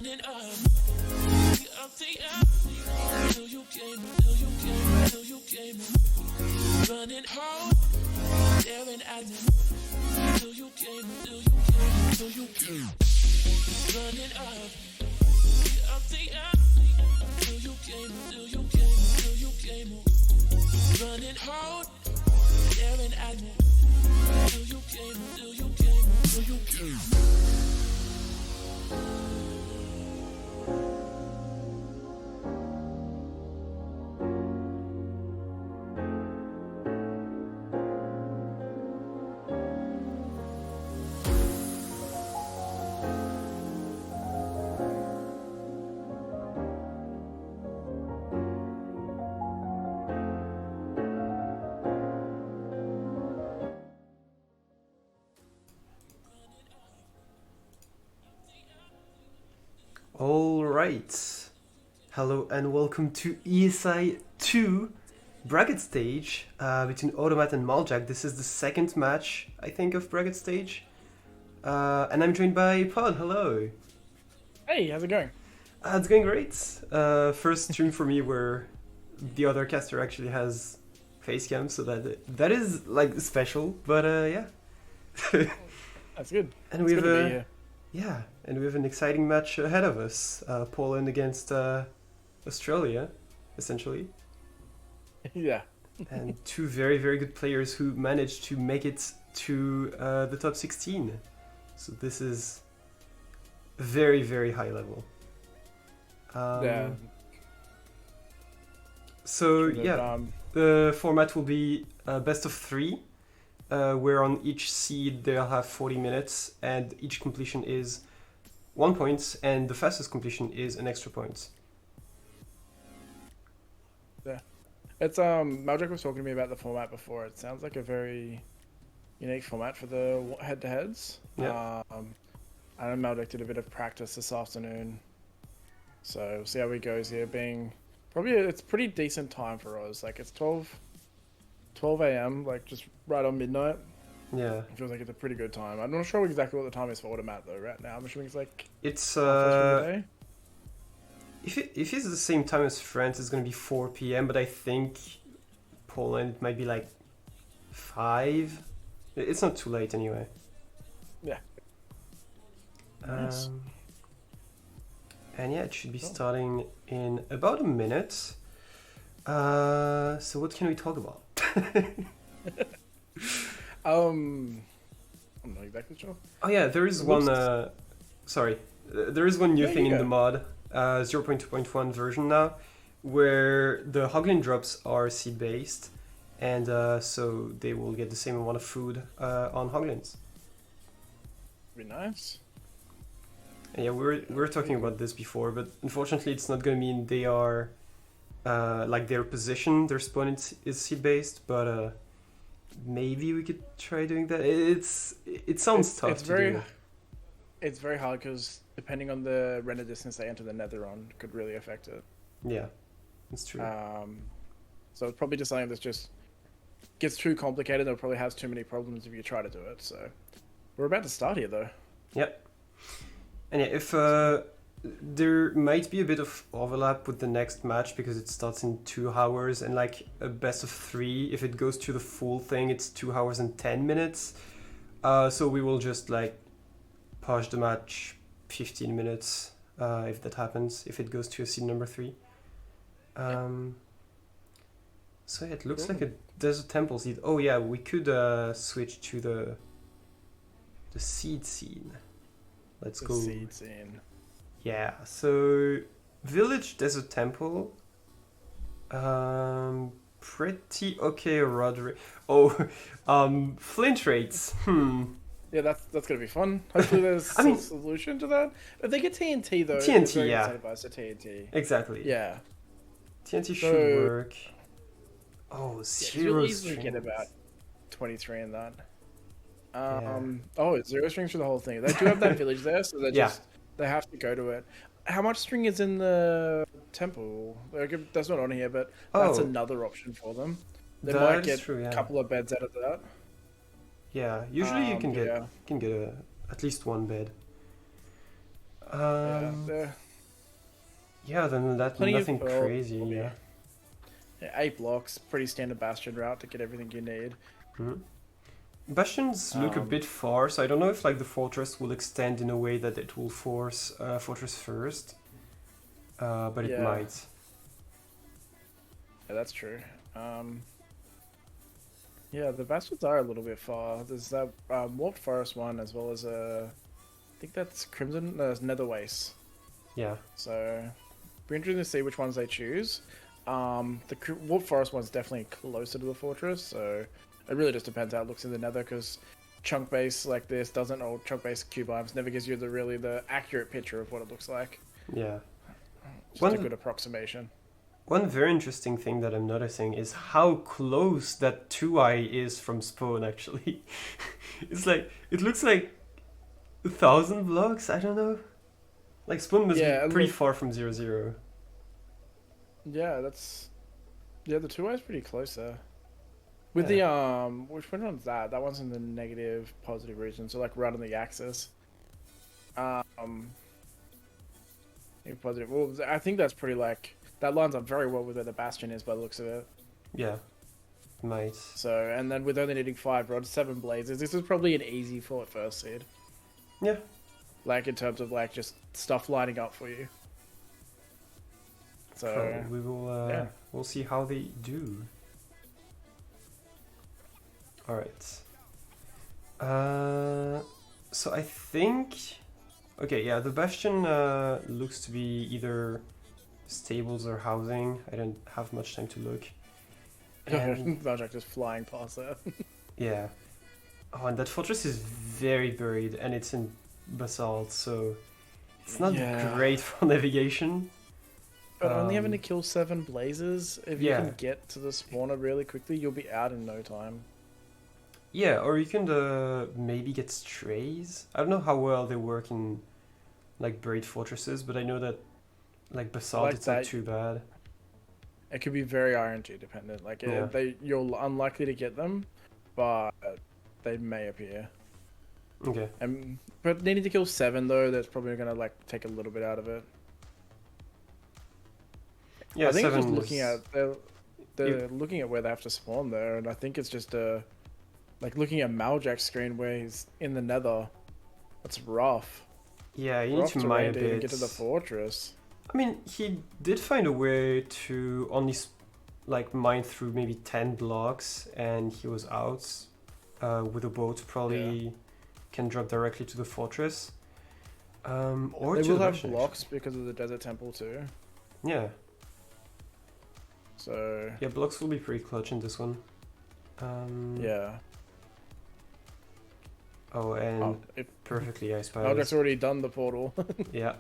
Running up the alley till you came, till you came, till you came. Running hard, staring at me till you came, till you came, till you came. Running up the alley till you came, till you came, till you came. Running hard, staring at me till you came, till you came, till you came. All right. Hello and welcome to ESI2 bracket stage between Automat and Maljack. This is the second match, I think, of bracket stage. And I'm joined by Pod. Hello. Hey, how's it going? It's going great. First stream for me where the other caster actually has facecam, so that is like special. But yeah. That's good. And it's we have good to be here. Yeah, and we have an exciting match ahead of us. Poland against Australia, essentially. Yeah. And two very, very good players who managed to make it to the top 16. So this is very, very high level. Yeah. So, But, yeah, the format will be best of three. Where on each seed they'll have 40 minutes and each completion is 1 point and the fastest completion is an extra point. Yeah. It's Maljack was talking to me about the format before. It sounds like a very unique format for the head-to-heads. Yeah. I know Maljack did a bit of practice this afternoon, so we'll see how he goes here. Being probably it's pretty decent time for us. Like it's 12 a.m. like just right on midnight. Yeah. It feels like it's a pretty good time. I'm not sure exactly what the time is for Automat though right now. I'm assuming it's like It's halfway through the day. if it's the same time as France, it's gonna be 4 p.m. But I think Poland might be like 5. It's not too late anyway. Yeah. Nice. And yeah, it should be starting in about a minute. So what can we talk about? I'm not exactly sure. Oh yeah, there is one. There is one new thing in the mod, 0.2.1 version now, where the hoglin drops are seed based, and so they will get the same amount of food on hoglins. Be nice. And yeah, we were talking about this before, but unfortunately, it's not going to mean they are like their position, their spawn is seed based, but maybe we could try doing that. It sounds tough. It's very hard because depending on the render distance they enter the nether on could really affect it. Yeah, that's true. So it's probably just something that just gets too complicated. It probably has too many problems if you try to do it. So we're about to start here though. Yep. And yeah, if there might be a bit of overlap with the next match because it starts in 2 hours and like a best of 3, if it goes to the full thing, it's 2 hours and 10 minutes. So we will just like push the match 15 minutes if that happens, if it goes to a seed number 3. So yeah, it looks like a desert temple seed. Oh yeah, we could switch to the seed scene. Let's go. Seed scene. Yeah, so village desert temple. Pretty okay, Roderick. Oh, flint rates. Yeah, that's gonna be fun. Hopefully there's I mean, a solution to that. If they get TNT though, TNT, it's very yeah. incentivized to TNT. Exactly. Yeah. TNT So- should work. Oh, Yeah, 'cause zero you'll easily strings. get about 23 in that. Yeah. Oh, it's 0 strings for the whole thing. They do have that village there, so Yeah. they have to go to it. How much string is in the temple? Like, that's not on here, but that's Oh. another option for them. They That might is get true, yeah. a couple of beds out of that. Yeah, usually you can but get yeah. at least one bed. There Yeah, other than that, plenty of nothing pearl. crazy. Yeah. Yeah, 8 blocks, pretty standard bastion route to get everything you need. Mhm. Bastions look a bit far, so I don't know if like the fortress will extend in a way that it will force fortress first, but it Yeah. might. Yeah, that's true. Yeah, the bastards are a little bit far. There's that Warped Forest one, as well as I think that's Crimson Netherwaste. Yeah. So, be interesting to see which ones they choose. The Warped Forest one's definitely closer to the fortress, so it really just depends how it looks in the Nether. Because chunk base like this doesn't, or chunk base cube items never gives you the accurate picture of what it looks like. Yeah. Just a good approximation. One very interesting thing that I'm noticing is how close that 2i is from spawn, actually. It's like, it looks like 1,000 blocks, I don't know. Like, spawn must be pretty far from 0, 0. Yeah, the 2i is pretty close there. With the, which one's that? That one's in the negative, positive region, so like right on the axis. Positive. Well, I think that's pretty like, that lines up very well with where the bastion is by the looks of it. Yeah, might. So, and then with only needing 5 rods, 7 blazes, this is probably an easy fort first seed. Yeah. Like in terms of like just stuff lining up for you. So we will we'll see how they do. All right. So I think, okay, yeah, the bastion looks to be either stables or housing. I don't have much time to look. And Maljack just flying past there. Yeah. Oh, and that fortress is very buried, and it's in basalt, so it's not great for navigation. But only having to kill 7 blazes, if you can get to the spawner really quickly, you'll be out in no time. Yeah, or you can maybe get strays. I don't know how well they work in like buried fortresses, but I know that like basalt, like it's not too bad. It could be very RNG dependent. Like you're unlikely to get them, but they may appear. Okay. But needing to kill 7 though, that's probably gonna like take a little bit out of it. Yeah, I think 7 it's just looking at they're looking at where they have to spawn there, and I think it's just like looking at Maljack's screen where he's in the Nether. That's rough. Yeah, you need to mine a bit to get to the fortress. I mean, he did find a way to only like mine through maybe 10 blocks, and he was out with a boat. Probably can drop directly to the fortress. Or they will have blocks because of the desert temple too. Yeah. So yeah, blocks will be pretty clutch in this one. Yeah. Oh, and perfectly I suppose. Maljack's already done the portal. Yeah.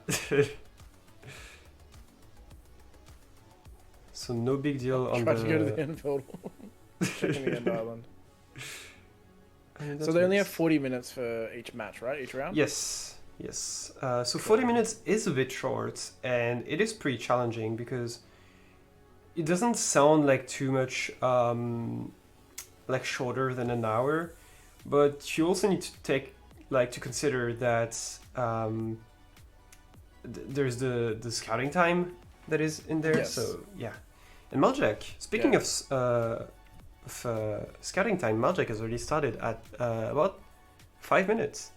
So no big deal on Try to go to the end portal. Checking the end island. So they only have 40 minutes for each match, right? Each round? Yes. Yes. So 40 minutes is a bit short, and it is pretty challenging because it doesn't sound like too much like shorter than an hour, but you also need to take like to consider that there's the scouting time that is in there. Yes. So yeah. And Maljack, speaking of scouting time, Maljack has already started at about 5 minutes.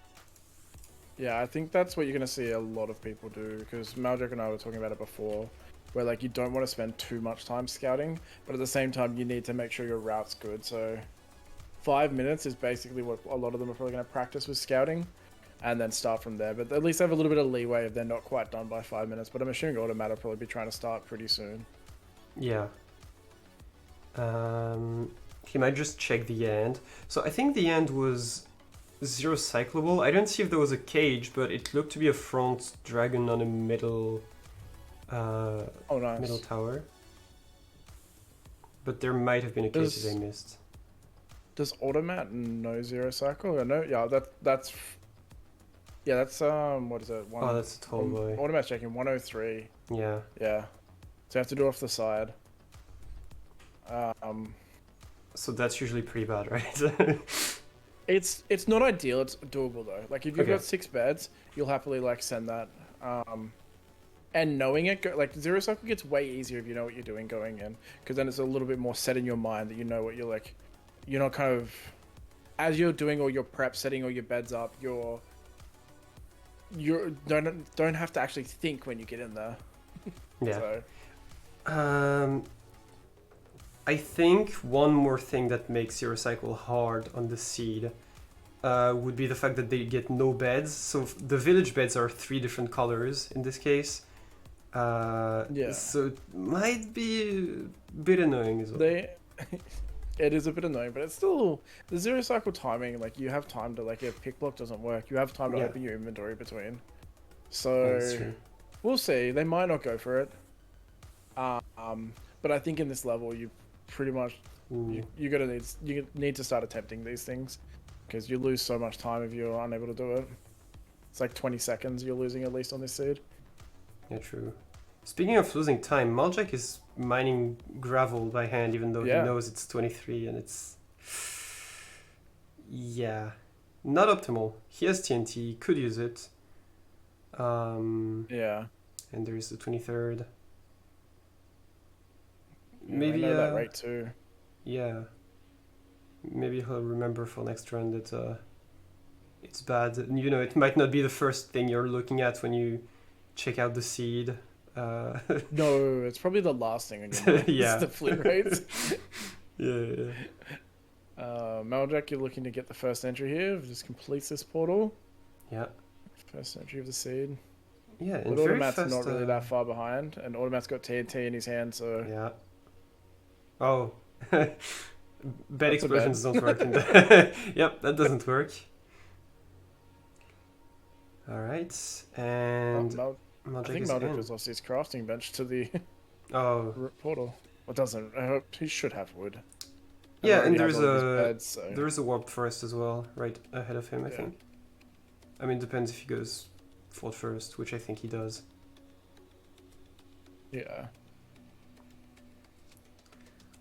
Yeah, I think that's what you're going to see a lot of people do, because Maljack and I were talking about it before, where like you don't want to spend too much time scouting, but at the same time you need to make sure your route's good. So 5 minutes is basically what a lot of them are probably going to practice with scouting, and then start from there. But at least have a little bit of leeway if they're not quite done by 5 minutes. But I'm assuming Automat will probably be trying to start pretty soon. Yeah. He might just check the end. So I think the end was 0 cyclable. I don't see if there was a cage, but it looked to be a front dragon on a middle nice. middle tower. But there might have been a cage that I missed. Does Automat know 0 cycle? Or no? Yeah, that's what is it? That's a tall boy. Automat's checking 103. Yeah. Yeah. So you have to do it off the side. So that's usually pretty bad, right? It's not ideal. It's doable though. Like if you've got 6 beds, you'll happily like send that And knowing it, like Zero Cycle gets way easier if you know what you're doing going in, because then it's a little bit more set in your mind that you know what you're like. You're not kind of, as you're doing all your prep, setting all your beds up, you don't have to actually think when you get in there. Yeah. So, I think one more thing that makes Zero Cycle hard on the seed would be the fact that they get no beds. So the village beds are 3 different colors in this case. Yeah. So it might be a bit annoying as well. It is a bit annoying, but it's still the Zero Cycle timing. Like you have time to, like, if pick block doesn't work, you have time to Yeah. open your inventory between. So That's true. we'll see. They might not go for it. But I think in this level, you pretty much Ooh. you need to start attempting these things, because you lose so much time if you're unable to do it. It's like 20 seconds you're losing at least on this seed. Yeah, true. Speaking of losing time, Maljack is mining gravel by hand, even though Yeah. he knows it's 23, and it's... Yeah. Not optimal. He has TNT, could use it. Yeah. And there is the 23rd. Yeah, Maybe, I know that rate too. Yeah. Maybe he'll remember for next run that it's bad. And, you know, it might not be the first thing you're looking at when you check out the seed. No, it's probably the last thing on your mind. Yeah. It's the flip rates. Yeah. Maljack, you're looking to get the first entry here. Just completes this portal. Yeah. First entry of the seed. Yeah, and But very Automat's fast, not really that far behind, and Automat's got TNT in his hand, so Yeah. Oh. Bed That's a explosions bed. don't work. In the Yep, that doesn't work. Alright, and I Maljack think is Maljack in. has lost his crafting bench to the Oh, portal. Well, doesn't. I hope he should have wood. yeah, already and has all of his beds, so. there is a warped forest as well, right ahead of him, I Yeah. think. I mean, depends if he goes fort first, which I think he does. Yeah.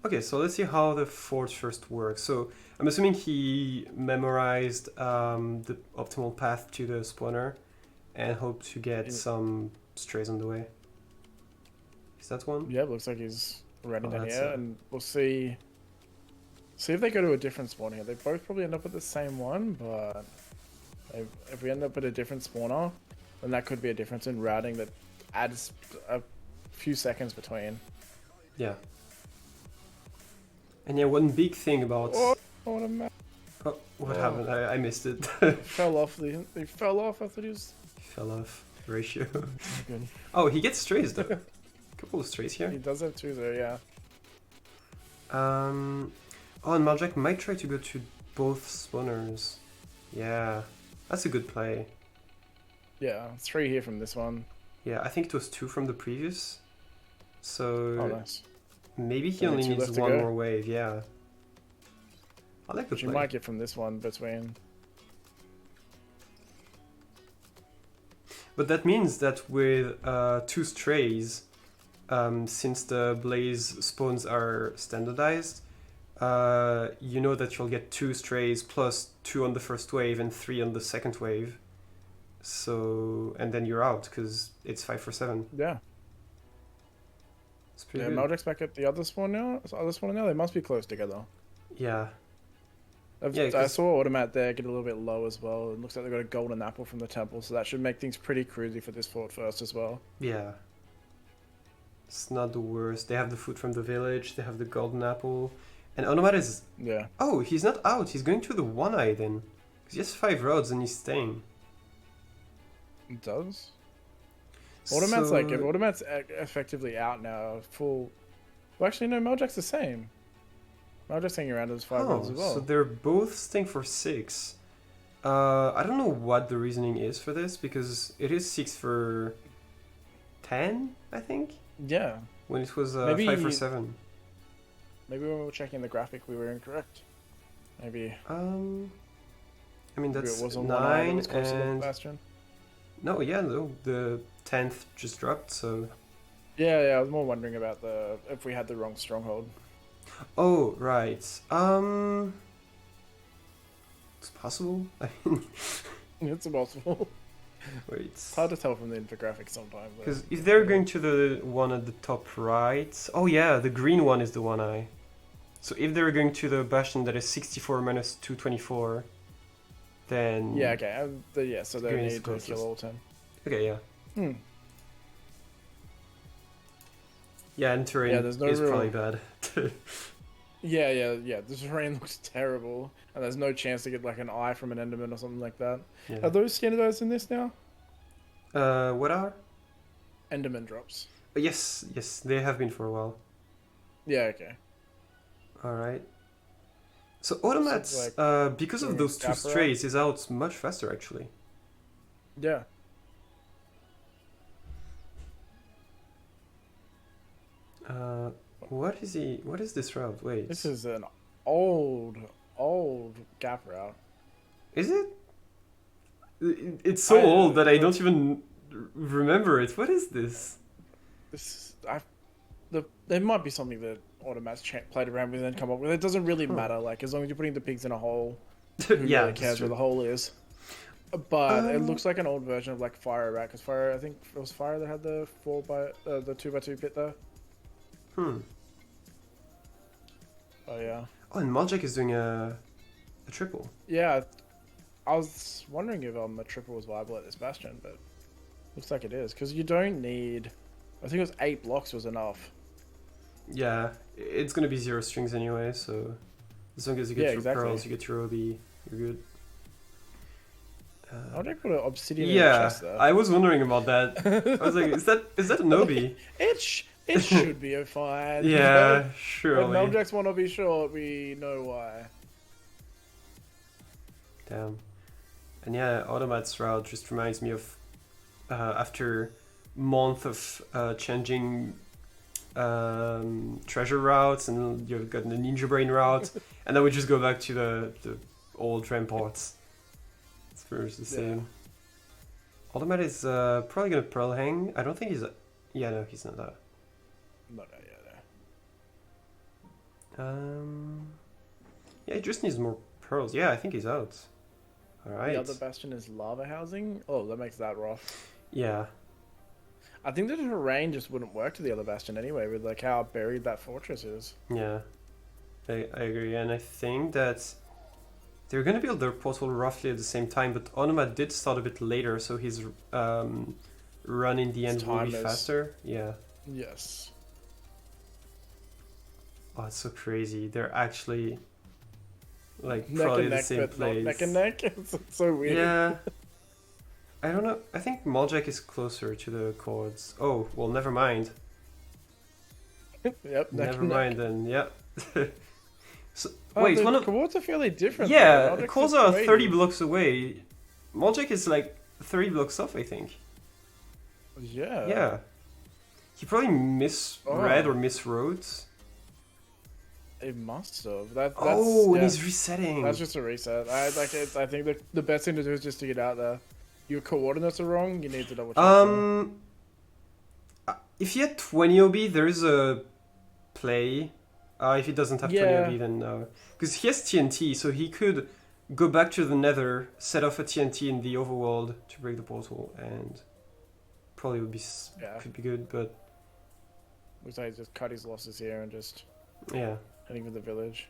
Okay, so let's see how the fort first works. So I'm assuming he memorized the optimal path to the spawner and hoped to get In- some strays on the way. Is that one? Yeah, it looks like he's running Oh, down that's here, a- and we'll see. See if they go to a different spawn here. They both probably end up at the same one, but if we end up at a different spawner, then that could be a difference in routing that adds a few seconds between. Yeah. And yeah, one big thing about... Oh, what a mess. Oh, what Oh. happened? I missed it. Fell off. They fell off. I thought he was Fell off. Ratio. good. Oh, he gets strays though. Couple of strays He here. does have two there, yeah. Oh, and Maljack might try to go to both spawners. Yeah, that's a good play. Yeah, 3 here from this one. Yeah, I think it was 2 from the previous. So Oh, nice. maybe he Only only 2 needs left to one go. more wave. Yeah, I like the Which you play. might get from this one between. But that means that with 2 strays, since the blaze spawns are standardized, you know that you'll get 2 strays plus 2 on the first wave and 3 on the second wave. So, and then you're out because it's 5 for 7. Yeah. It's pretty Yeah, good. Maljack's back at the other spawn now. They must be close together. Yeah. I 'cause- saw Automat there get a little bit low as well. It looks like they got a golden apple from the temple, so that should make things pretty cruisy for this fort first as well. Yeah. It's not the worst. They have the food from the village, they have the golden apple. And Onomat is... Yeah. Oh, he's not out. He's going to the one eye then. Because he has 5 rods and he's staying. It does. Automat's So- like, if Automat's effectively out now, full. Well, actually, no, Maljack's the same. Maljack's hanging around as 5 rods as well. So they're both staying for 6. I don't know what the reasoning is for this, because it is 6 for 10, I think? Yeah. When it was Maybe- 5 for 7. Maybe when we were checking the graphic, we were incorrect. Maybe. I mean, that's Maybe it was on 1 eye that 9 was close to the and... bastion. No, yeah, no, the 10th just dropped, so... Yeah, I was more wondering about if we had the wrong stronghold. Oh, right. It's possible. I mean, It's impossible. Wait. It's hard to tell from the infographic sometimes. Because if they're going to the one at the top right... Oh yeah, the green one is the one I... So if they're going to the bastion that is 64 minus 224, then... Yeah, okay. Yeah, so they green is need to closest. kill all 10. Okay, yeah. Hmm. Yeah, and terrain Yeah, there's no is real- probably bad. Yeah. This terrain looks terrible, and there's no chance to get like an eye from an Enderman or something like that. Yeah. Are those standardized in this now? What are? Enderman drops. Yes, they have been for a while. Yeah, okay. Alright. So Automats, like because of doing those two gap around? strays, is out much faster actually. Yeah. What is this route? Wait. This is an old gap route. Is it? It's so old that I don't even remember it. What is this? There might be something that Automats played around with and come up with. It doesn't really matter. Like as long as you're putting the pigs in a hole, who Yeah, really that's cares true. where the hole is? But it looks like an old version of like Fire Rat, because Fire, I think it was Fire that had the 2x2 pit there. Hmm. Oh yeah. Oh, and Maljack is doing a triple. Yeah, I was wondering if a triple was viable at this bastion, but looks like it is, because you don't need. I think it was 8 blocks was enough. Yeah, it's gonna be 0 strings anyway, so as long as you get Yeah, your exactly. pearls, you get your OB, you're good. I would put an obsidian in the Yeah, chest there. I was wondering about that. I was like, is that an OB? It should be a fine. Yeah, When surely. Maljack's want to be short, we know why. Damn. And yeah, Automat's route just reminds me of after month of changing treasure routes, and you've got the Ninja Brain route, and then we just go back to the old ramparts. It's pretty much the same. Automat is probably gonna pearl hang. I don't think he's. Yeah, no, he's not that. No. Yeah, he just needs more pearls. Yeah, I think he's out. All right. The other bastion is lava housing. Oh, that makes that rough. Yeah. I think the terrain just wouldn't work to the other bastion anyway, with like how buried that fortress is. Yeah, I agree, and I think that they're gonna build their portal roughly at the same time, but Onomat did start a bit later, so his run in the end will be time is- faster. Yeah. Yes. Oh, it's so crazy. They're actually like Neck probably and the neck, same but not place. neck and neck. It's so weird. Yeah. I don't know. I think Maljack is closer to the chords. Oh, well, never mind. Yep. Neck Never and mind neck. then. Yeah. So Oh, wait, the one of chords are fairly different. yeah, though. chords Maljack's are just 30 waiting. blocks away. Maljack is like 30 blocks off, I think. Yeah. Yeah. He probably misread Oh. or miswrote. It must have. That's Oh, and yeah. he's resetting. That's just a reset. I think the best thing to do is just to get out there. Your coordinates are wrong. You need to double check. them. If he had 20 OB, there is a play. If he doesn't have 20 Yeah. OB, then no. Because he has TNT, so he could go back to the Nether, set off a TNT in the overworld to break the portal, and probably would be Yeah. could be good. But Looks like he just cut his losses here and just yeah, heading for the village.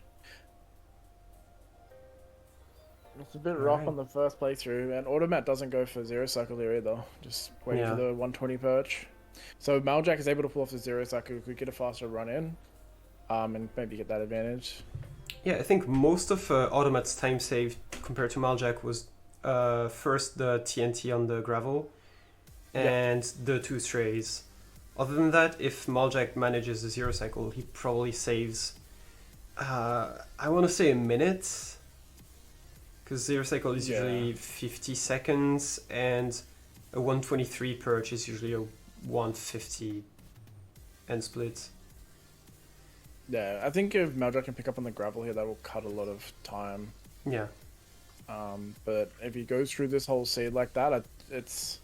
It's a bit rough Alright. on the first playthrough, and Automat doesn't go for zero cycle there either. Just waiting Yeah. for the 120 perch. So Maljack is able to pull off the zero cycle, could get a faster run in, and maybe get that advantage. yeah. I think most of Automat's time saved compared to Maljack was first the TNT on the gravel, and the 2 strays. Other than that, if Maljack manages the zero cycle, he probably saves, I want to say a minute, because zero cycle is Yeah. usually 50 seconds, and a 123 perch is usually a 150 end split. Yeah, I think if Maljack can pick up on the gravel here, that will cut a lot of time. Yeah, But if he goes through this whole seed like that, it's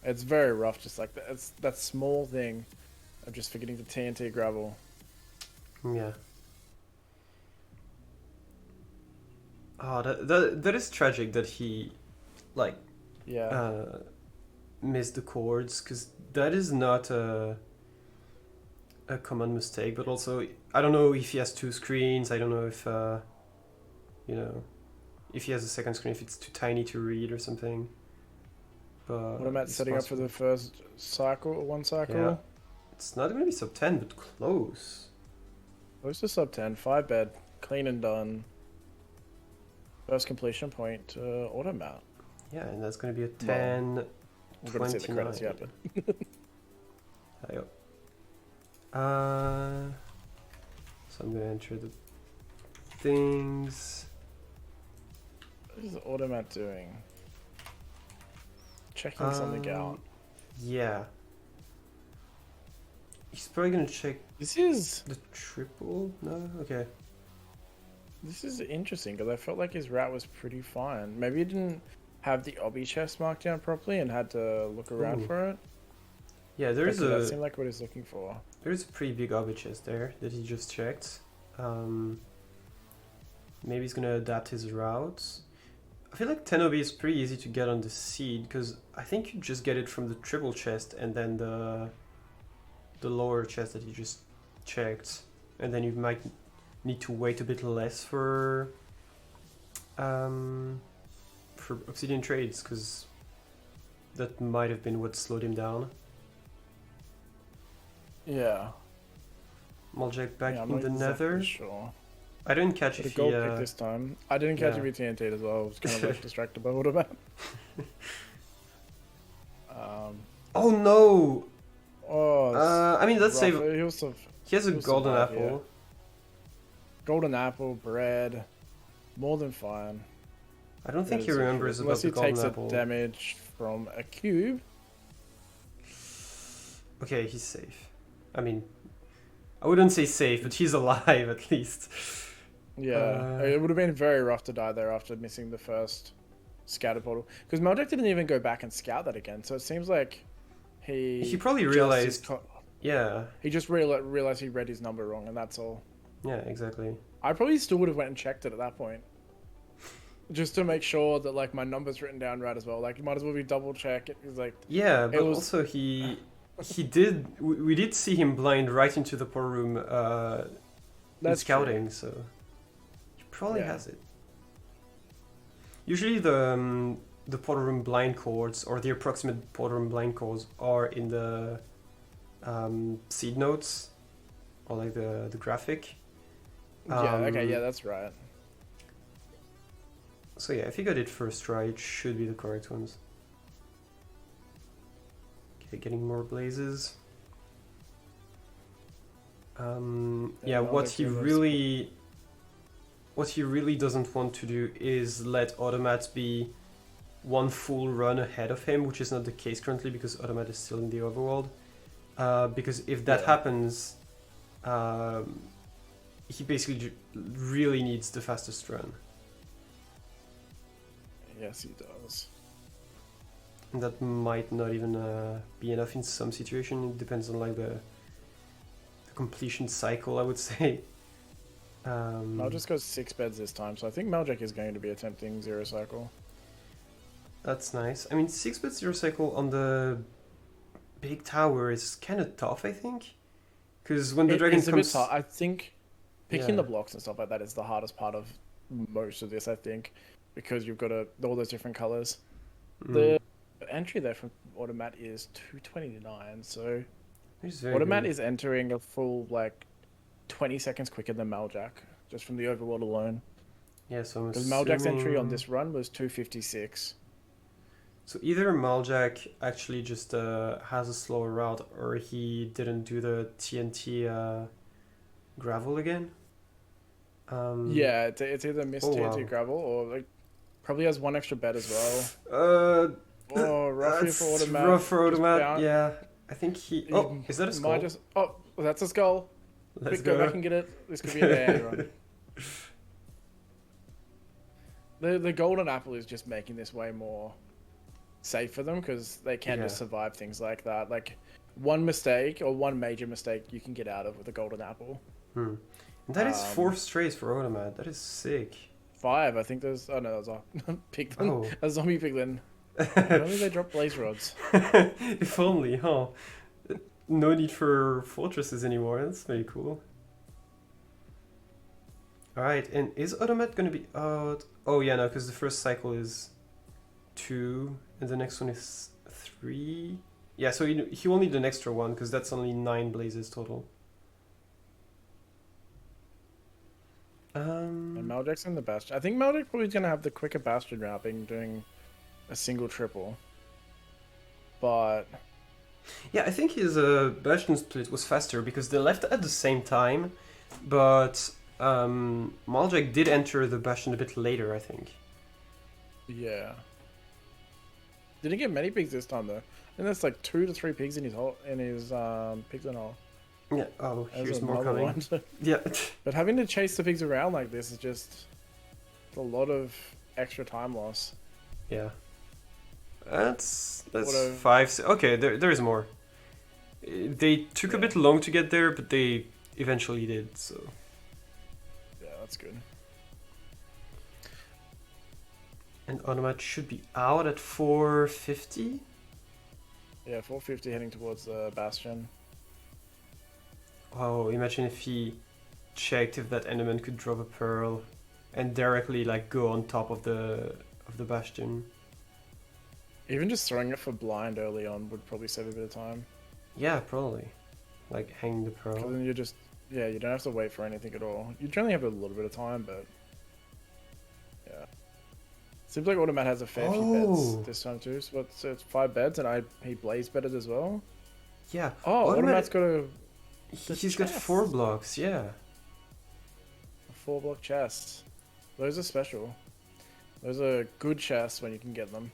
very rough. Just like that, it's that small thing of just forgetting the TNT gravel. yeah. Oh, that is tragic that he, like, Yeah. missed the chords, because that is not a common mistake. But also, I don't know if he has two screens. I don't know if you know, if he has a second screen, if it's too tiny to read or something. But What am I it's setting up for possible. the first cycle or one cycle? Yeah. It's not gonna be sub 10, but close. Close to sub 10, 5 bed, clean and done. First completion point to Automat. Yeah, and that's gonna be a 10. I'm gonna see the credits yet, but Ayo. So I'm gonna enter the things. what is Automat doing? Checking something out. Yeah. He's probably gonna check This is the triple. No, okay. interesting because I felt like his route was pretty fine. Maybe he didn't have the obby chest marked down properly and had to look around Ooh. for it. Yeah, there's That a seemed like what he's looking for. there's a pretty big obby chest there that he just checked. Maybe he's gonna adapt his routes. I feel like 10 OB is pretty easy to get on the seed because I think you just get it from the triple chest and then the lower chest that you just checked, and then you might need to wait a bit less for obsidian trades because that might have been what slowed him down. Yeah. Maljack back Yeah, I'm in not the exactly nether. sure. I didn't catch But a if gold he. pick this time. I didn't catch yeah. it with TNT as well. I was kind of like distracted by Automat. Oh no! Oh, I mean that's rough. save. He was He has a he'll golden survive, apple. yeah. Golden apple, bread, more than fine. I don't think That he is remembers unless about the he takes golden apple. a damage from a cube. Okay, he's safe. I mean, I wouldn't say safe, but he's alive at least. Yeah, it would have been very rough to die there after missing the first scouted portal. Because Maljack didn't even go back and scout that again, so it seems like He probably just realized. Yeah, he just realized he read his number wrong, and that's all. yeah, exactly. I probably still would have went and checked it at that point, just to make sure that like my number's written down right as well. Like, you might as well be double check it. It's like Yeah, but was- also he did. We did see him blind right into the poor room in That's scouting, so he probably Yeah. has it. Usually the portal room blind chords or the approximate portal room blind chords are in the seed notes or like the graphic. yeah, okay, yeah, that's right. So yeah, if you got it first try, it should be the correct ones. Okay, getting more blazes. Yeah, what he really doesn't want to do is let Automat be one full run ahead of him, which is not the case currently because Automat is still in the overworld. Because if that happens, he basically really needs the fastest run. Yes, he does. And that might not even be enough in some situation. It depends on like the completion cycle, I would say. Maljack goes 6 beds this time, so I think Maljack is going to be attempting 0 cycle. That's nice. I mean, 6 bit 0 cycle on the big tower is kind of tough, I think. Because when the dragon It's a comes... bit hard. I think picking Yeah. the blocks and stuff like that is the hardest part of most of this, I think. Because you've got all those different colors. The entry there from Automat is 229, so Automat is entering a full like 20 seconds quicker than Maljack, just from the overworld alone. Yeah, so I'm Because Maljack's entry on assuming- this run was 256. So either Maljack actually just has a slower route, or he didn't do the TNT gravel again. Yeah, it's either missed Oh, TNT wow. gravel or like probably has one extra bed as well. Oh, rough here That's for Automat. rough for Just Automat. bounce- Yeah, I think he. Oh, is that a Might skull? just... Oh, that's a skull. Let's Quick, go back and get it. This could be a bad run. The golden apple is just making this way more safe for them because they can just Yeah. survive things like that. Like one mistake or one major mistake you can get out of with a golden apple. And that is 4 strays for Automat. That is sick. 5, I think there's... Oh no, that was a piglin. Oh. A zombie piglin. If only they drop blaze rods. If only, huh? No need for fortresses anymore. That's pretty cool. Alright, and is Automat gonna be out? Oh yeah, no, because the first cycle is 2, and the next one is 3. Yeah, so he will need an extra one, because that's only 9 blazes total. And Maljack's in the Bastion. I think Maljack probably is going to have the quicker Bastion route, being doing a single triple. But Yeah, I think his Bastion split was faster, because they left at the same time, but Maljack did enter the Bastion a bit later, I think. yeah, didn't get many pigs this time though. And that's like 2 to 3 pigs in his hole, pigs in hole. Yeah, oh, There's here's more another coming. one. Yeah. But having to chase the pigs around like this is just a lot of extra time loss. Yeah. That's What a- 5. Okay, there's more. They took a bit long to get there, but they eventually did, so. Yeah, that's good. And Automat should be out at 450? Yeah, 450 heading towards the Bastion. Oh, imagine if he checked if that element could drop a pearl and directly like go on top of the Bastion. Even just throwing it for blind early on would probably save a bit of time. Yeah, probably. Like hang the pearl. Because then you just, yeah, you don't have to wait for anything at all. You generally have a little bit of time, but yeah. Seems like Automat has a fair few beds this time too. So it's 5 beds, and he blazed betted as well. Yeah. Oh, Automat's got a He's got 4 blocks, yeah. 4-block chest. Those are special. Those are good chests when you can get them.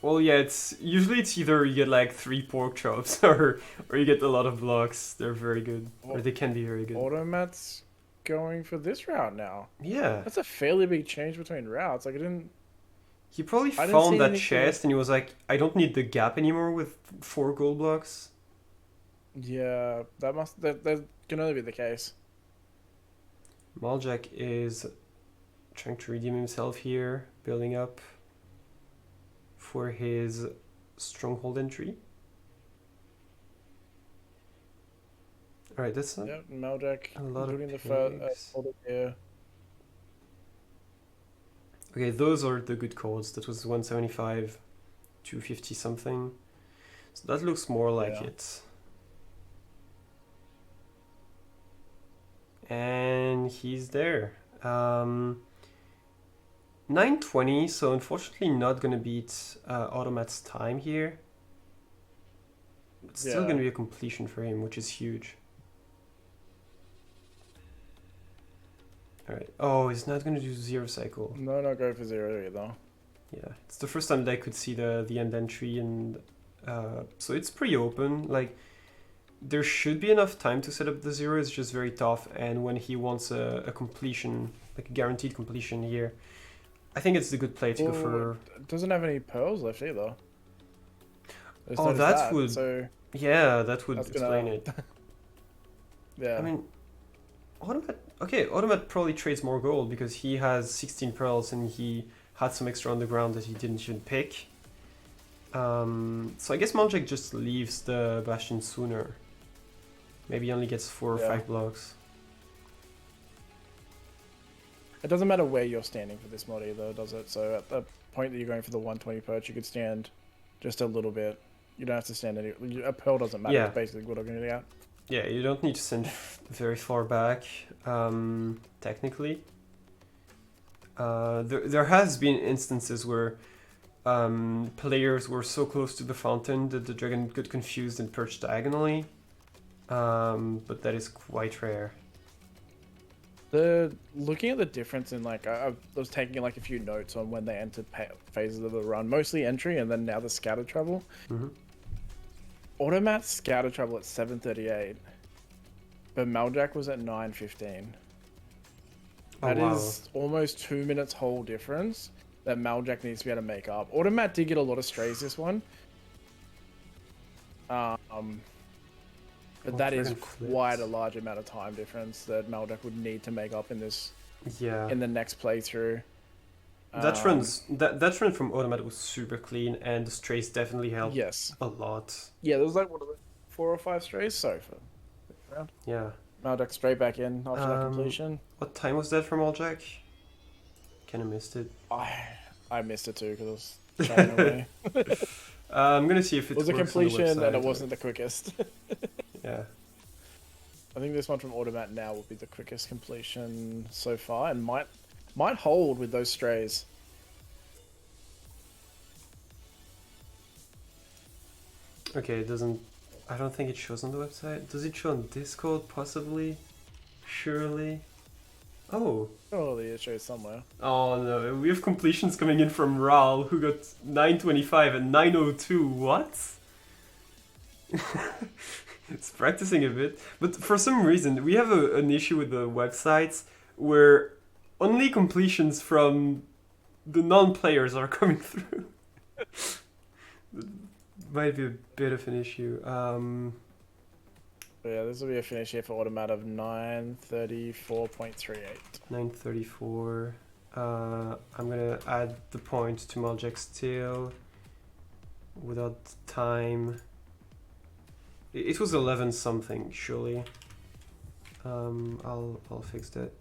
Well, yeah, usually it's either you get like 3 pork chops or you get a lot of blocks. They're very good, or they can be very good. Automat's going for this route now. Yeah. That's a fairly big change between routes. Like He probably I didn't found see that anything chest and he was like, I don't need the gap anymore with 4 gold blocks. yeah, that can only be the case. Maljack is trying to redeem himself here, building up for his stronghold entry. Alright, that's Yep, Maljack a lot of doing the pigs. folder here. Okay, those are the good codes. That was 175, 250 something. So that looks more like Yeah. it. And he's there. 920, so unfortunately not gonna beat Automat's time here. It's still Yeah. gonna be a completion for him, which is huge. Alright. Oh, he's not gonna do 0 cycle. No, not go for 0 either. Yeah, it's the first time that I could see the end entry, and so it's pretty open. Like, there should be enough time to set up the 0. It's just very tough, and when he wants a completion, like a guaranteed completion here, I think it's the good play to go for. It doesn't have any pearls left either. I just Oh, noticed that would- So Yeah, that would That's explain gonna- it. yeah. I mean, Automat probably trades more gold because he has 16 pearls and he had some extra on the ground that he didn't even pick. So I guess Maljack just leaves the Bastion sooner. Maybe he only gets 4 or Yeah. 5 blocks. It doesn't matter where you're standing for this mod either, does it? So at the point that you're going for the 120 perch, you could stand just a little bit. You don't have to stand any. A pearl doesn't matter. Yeah. It's basically what I'm going to get. Yeah, you don't need to send very far back, technically. There has been instances where players were so close to the fountain that the dragon got confused and perched diagonally, but that is quite rare. Looking at the difference in I was taking like a few notes on when they entered phases of the run, mostly entry and then now the scatter travel. Mm-hmm. Automat scatter travel at 7:38, but Maljack was at 9:15. Oh, That wow. is almost 2 minutes whole difference that Maljack needs to be able to make up. Automat did get a lot of strays this one. But that is dragon flipped. quite a large amount of time difference that Maljack would need to make up in this Yeah. in the next playthrough. That run from Automat was super clean, and the strays definitely helped Yes. a lot. Yeah, there was like, what are they, 4 or 5 strays? Sorry for the round. Yeah. Maljack straight back in after that completion. What time was that from Maljack? Kind of missed it. I missed it too because I was chatting away. I'm gonna see if It it was a works on the completion and it website, wasn't the quickest. Yeah. I think this one from Automat now will be the quickest completion so far and might hold with those strays. Okay, it doesn't. I don't think it shows on the website. Does it show on Discord? Possibly. Surely. Oh. Oh, it shows somewhere. Oh no, we have completions coming in from Ral, who got 925 and 902. What? It's practicing a bit. But for some reason, we have an issue with the websites where only completions from the non-players are coming through. Might be a bit of an issue. But yeah, this will be a finish here for Automat of 934.38. 934. I'm gonna add the point to Maljack still without time. It was 11 something surely. I'll fix that.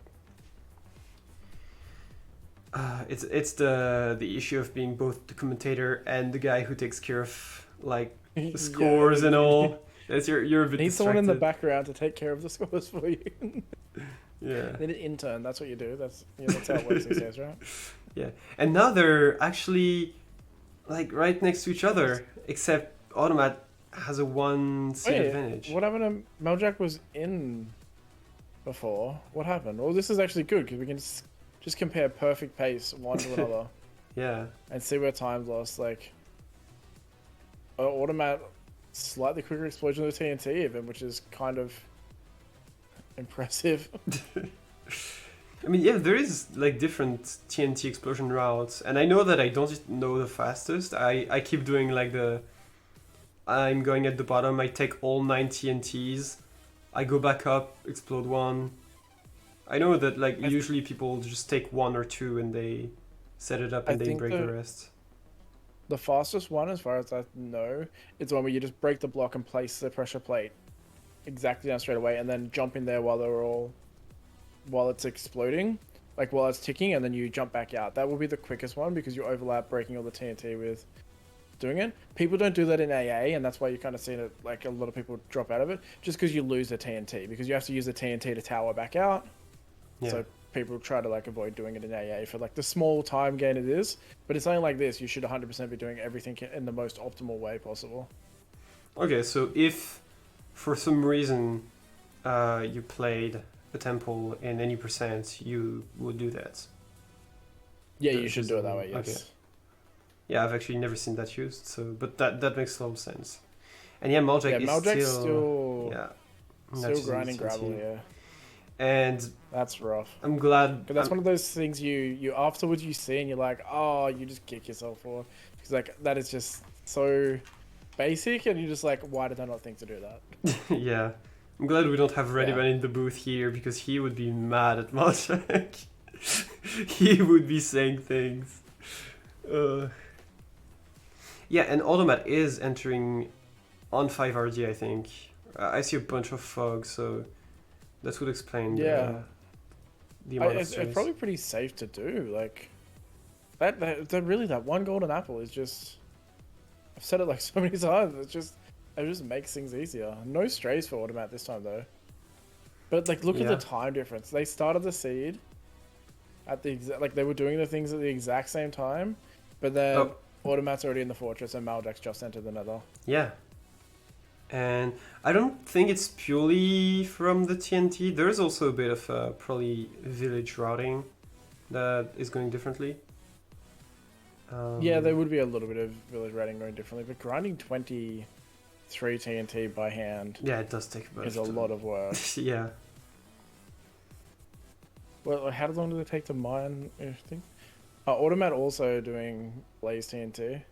It's the issue of being both the commentator and the guy who takes care of like the scores and all. Yes, you're a bit Need distracted. someone in the background to take care of the scores for you. Yeah. Need an intern. That's what you do. That's how it works these days, right? Yeah, and now they're actually like right next to each other, except Automat has a 1 seat advantage. What happened to Maljack was in before? What happened? Well, this is actually good because we can just compare perfect pace one to another. Yeah. And see where time's lost. Like, Automat slightly quicker explosion of the TNT even, which is kind of impressive. I mean, yeah, there is like different TNT explosion routes, and I know that I don't know the fastest. I keep doing like I'm going at the bottom, I take all 9 TNTs, I go back up, explode one. I know that like usually people just take 1 or 2 and they set it up and they break the rest. The fastest one, as far as I know, is the one where you just break the block and place the pressure plate exactly down straight away, and then jump in there while it's exploding, like while it's ticking, and then you jump back out. That will be the quickest one because you overlap breaking all the TNT with doing it. People don't do that in AA, and that's why you kind of see it like a lot of people drop out of it, just because you lose the TNT, because you have to use the TNT to tower back out. Yeah. So people try to like avoid doing it in AA for like the small time gain it is, but it's something like this, you should 100% be doing everything in the most optimal way possible. Okay, so if for some reason you played a temple in any percent, you would do that. Yeah, you should do it that way, yes. Okay. Yeah, I've actually never seen that used, so but that makes a lot of sense. And yeah, Maljack is still grinding gravel, yeah. And that's rough. I'm glad. But that's one of those things you afterwards you see and you're like, oh, you just kick yourself for, because like that is just so basic, and you're just like, why did I not think to do that? Yeah, I'm glad we don't have Reddyman in the booth here, because he would be mad at Maljack. He would be saying things. Yeah, and Automat is entering on 5RD, I think. I see a bunch of fog, so that would explain the amount of it's probably pretty safe to do. Like, that really, that one golden apple is just... I've said it like so many times, it just makes things easier. No strays for Automat this time, though. But, like, look at the time difference. They started the seed at the like, they were doing the things at the exact same time, but then Automat's already in the fortress and Maljack's just entered the nether. Yeah. And I don't think it's purely from the TNT. There's also a bit of probably village routing that is going differently. Yeah, there would be a little bit of village routing going differently, but grinding 23 TNT by hand, yeah, it does take a lot of work. Yeah. Well, how long does it take to mine everything? Automat also doing Blaze TNT.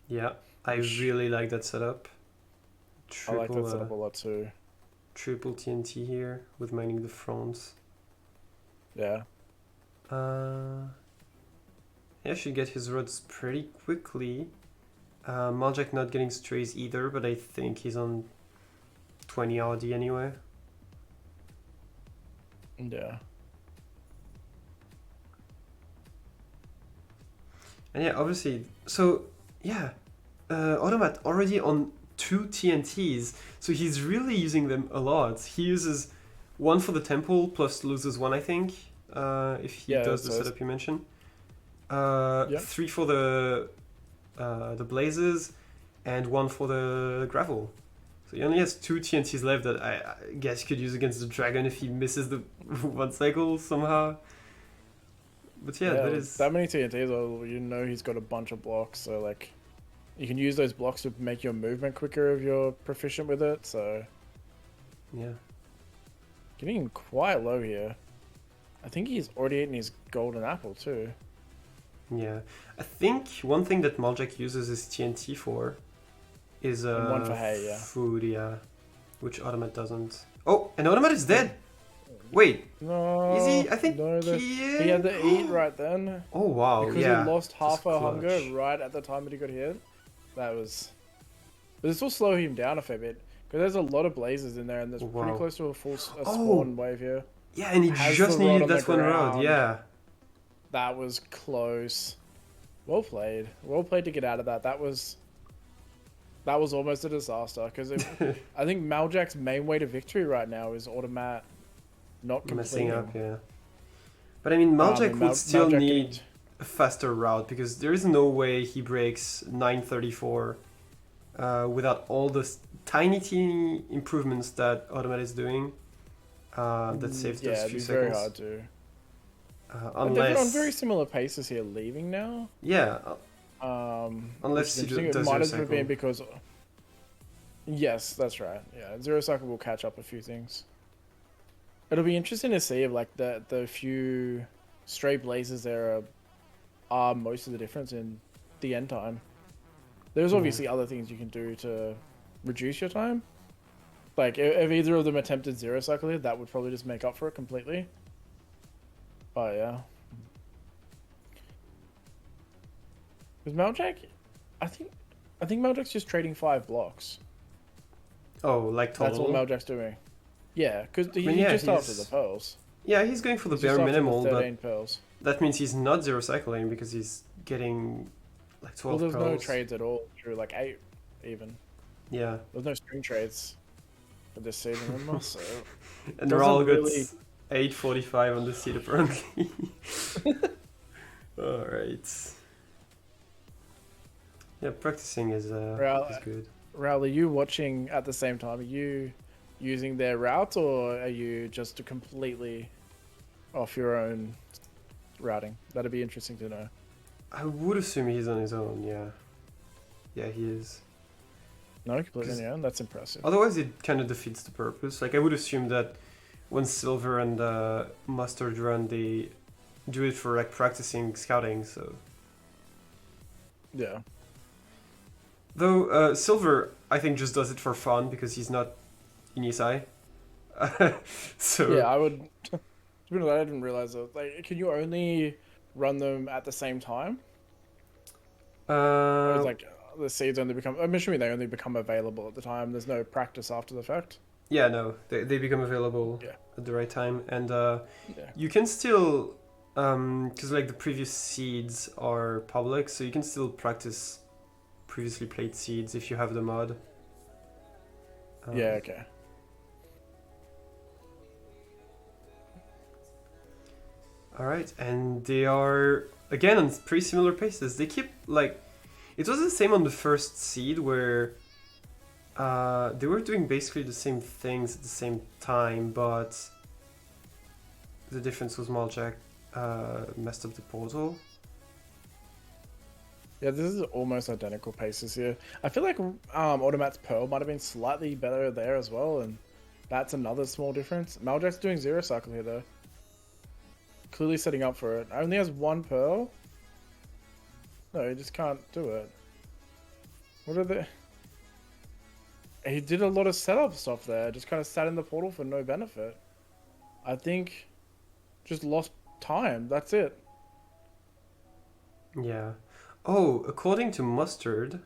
Yeah, I really like that setup. I like that setup a lot too. Triple TNT here with mining the front. Yeah. Yeah, should get his rods pretty quickly. Maljack not getting strays either, but I think he's on 20 RD anyway. Yeah. And yeah, obviously, so yeah, Automat already on 2 TNTs, so he's really using them a lot. He uses one for the temple plus loses one, I think, if he does the setup you mentioned. 3 for the blazes, and 1 for the gravel. So he only has 2 TNTs left that I guess he could use against the dragon if he misses the one cycle somehow. But yeah, that is that many TNTs. You know he's got a bunch of blocks, so like you can use those blocks to make your movement quicker if you're proficient with it. So yeah, getting quite low here. I think he's already eaten his golden apple too. Yeah, I think one thing that Maljack uses his TNT for is And one for hay, yeah. food, yeah, which Automat doesn't. Oh, and Automat is dead. Wait, No, is he? I think no, he had to eat right then. Oh wow, Because yeah. he lost half Just a hunger clutch. right at the time that he got hit. That was... But this will slow him down a fair bit. Because there's a lot of blazes in there and there's pretty Wow. close to a full spawn wave here. Yeah, and he Has just the rod needed on the that one round. ground. Yeah. That was close. Well played. Well played to get out of that. That was almost a disaster. Because I think Maljack's main way to victory right now is Automat not Messing completing. up, yeah. But I mean, Maljack would still Maljack need a faster route because there is no way he breaks 934 without all the teeny improvements that Automat is doing. That saves those few it's seconds. very hard to. And they're on Unless, very similar paces here, leaving now. yeah, which unless is he interesting. does It might zero have been cycle. because. Yes, that's right. Yeah, zero cycle will catch up a few things. It'll be interesting to see if like the few stray blazes there are most of the difference in the end time. There's obviously other things you can do to reduce your time. Like if either of them attempted zero cycle here, that would probably just make up for it completely. But yeah. Because Maljack, I think Maljack's just trading 5 blocks. Oh, like That's total. what Maljack's doing. Yeah, because he's yeah, just after he's- the pearls. Yeah, he's going for the He's bare just after the minimal, but 13 pearls. that means he's not zero cycling because he's getting like 12 Well, there's pearls. no trades at all through like 8 even. Yeah, There's no string trades for this season anymore, so and Raul got really- 845 on the seat apparently. All right. Yeah, practicing is good. Raul, are you watching at the same time? Are you using their routes or are you just completely off your own routing? That'd be interesting to know. I would assume he's on his own. Yeah. Yeah, he is. No, completely on your own? That's impressive. Otherwise, it kind of defeats the purpose. Like I would assume that when Silver and Mustard run, they do it for like practicing scouting. So Yeah. though Silver, I think just does it for fun because he's not in ESI. So Yeah, I would. To be honest, I didn't realize that. Like, can you only run them at the same time? Or is, like the seeds only become? I'm assuming they only become available at the time. There's no practice after the fact. yeah, no, they become available Yeah. at the right time, and Yeah. you can still, because like the previous seeds are public, so you can still practice previously played seeds if you have the mod. Yeah. Okay. All right, and they are again on pretty similar paces. They keep like it was the same on the first seed where they were doing basically the same things at the same time, but the difference was Maljack messed up the portal. Yeah, this is almost identical paces here. I feel like AutomattPL might have been slightly better there as well, and that's another small difference. Maljack's doing zero cycle here though. Clearly setting up for it. Only has 1 pearl. No, he just can't do it. What are they? He did a lot of setup stuff there. Just kind of sat in the portal for no benefit. I think just lost time. That's it. Yeah. Oh, according to Mustard,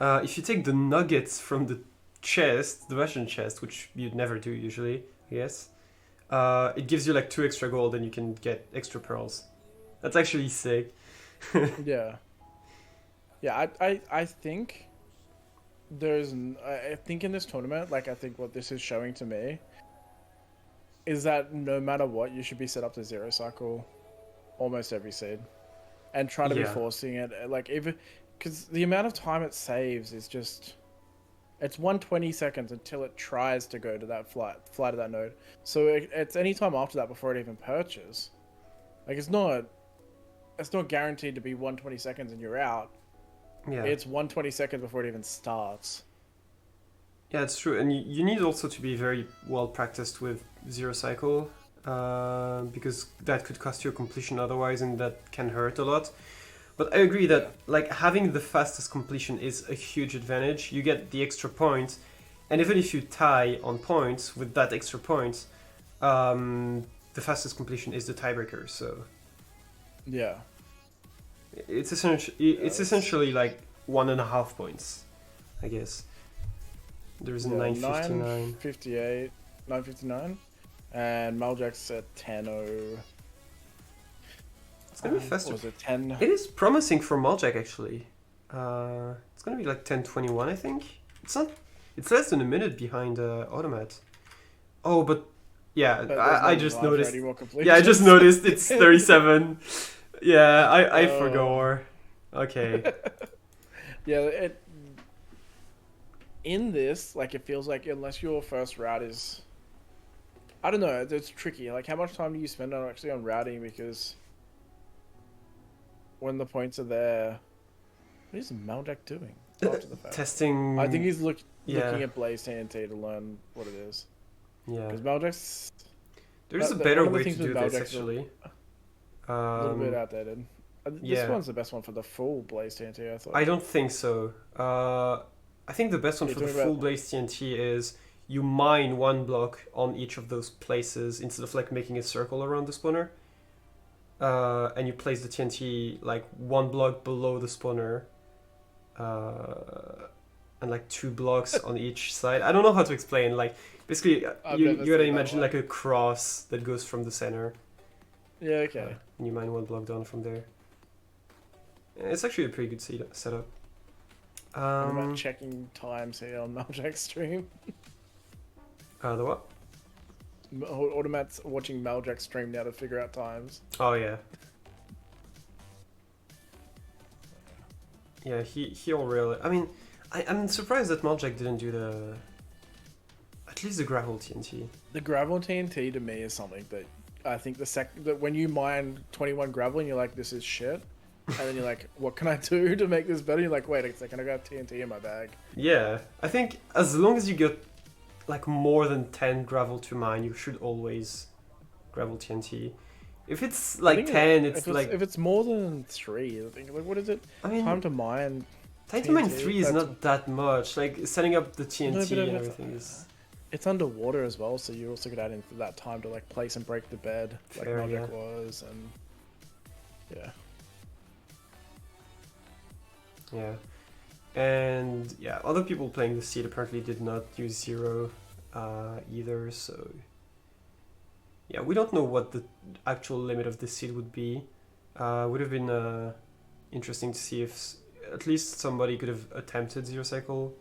if you take the nuggets from the chest, the Russian chest, which you'd never do usually, I guess, it gives you like 2 extra gold and you can get extra pearls. That's actually sick. Yeah. Yeah, I think I think in this tournament, like I think what this is showing to me is that no matter what, you should be set up to 0 cycle almost every seed. And try to be Yeah. forcing it, like even because the amount of time it saves is just it's 120 seconds until it tries to go to that fly to that node. So it's any time after that before it even perches. Like it's not guaranteed to be 120 seconds and you're out. Yeah. It's 120 seconds before it even starts. Yeah, it's true. And you need also to be very well practiced with 0 cycle, because that could cost you a completion otherwise, and that can hurt a lot. But I agree that like having the fastest completion is a huge advantage. You get the extra point, and even if you tie on points with that extra point, the fastest completion is the tiebreaker. So Yeah. it's essentially like 1.5 points, I guess. There's a 959. 958, 959, and Maljack's at 10:0. It's gonna be faster. Was it 10? It is promising for Maljack actually. It's gonna be like 10:21, I think. It's not. It's less than a minute behind Automat. Oh, but yeah, But I there's just no noticed. any more Yeah, I just completions. noticed it's 37. Yeah, I Oh. forgot. Okay. Yeah, in this, like, it feels like unless your first route is, I don't know, it's tricky. Like, how much time do you spend on actually on routing? Because when the points are there, what is Maljack doing after the fact? Testing. I think he's looking Yeah. at Blaze TNT to learn what it is. Yeah. Because Maljack's There's a one better of the way to things with do this Maljack's actually. a little bit outdated. This yeah. one's the best one for the full Blaze TNT, I thought. I don't think so. I think the best one You're for the talking full about- Blaze TNT is you mine 1 block on each of those places instead of like making a circle around the spawner. And you place the TNT like 1 block below the spawner, and like 2 blocks on each side. I don't know how to explain. Like basically, I've you never gotta seen that imagine one. like a cross that goes from the center. Yeah, okay. And you mine 1 block down from there. It's actually a pretty good setup. I'm about checking times here on Maljack's stream. The what? Automat's watching Maljack stream now to figure out times. Oh yeah. Yeah, he'll really. I mean, I'm surprised that Maljack didn't do at least the gravel TNT. The gravel TNT to me is something that I think that when you mine 21 gravel and you're like, this is shit, and then you're like, what can I do to make this better? You're like, wait a second, I got TNT in my bag. Yeah, I think as long as you get like more than 10 gravel to mine, you should always gravel TNT. If it's I like think 10, it's if like if it's more than 3, I think like what is it? I mean, Time to mine. time to mine TNT, 3 is that's- not that much. Like setting up the TNT but and it's- everything is It's underwater as well, so you also could add into that time to like place and break the bed, like Fair, Maljack yeah. was, and yeah. yeah. And yeah, other people playing the seed apparently did not use 0 either, so yeah, we don't know what the actual limit of the seed would be. Would have been interesting to see if at least somebody could have attempted 0 cycle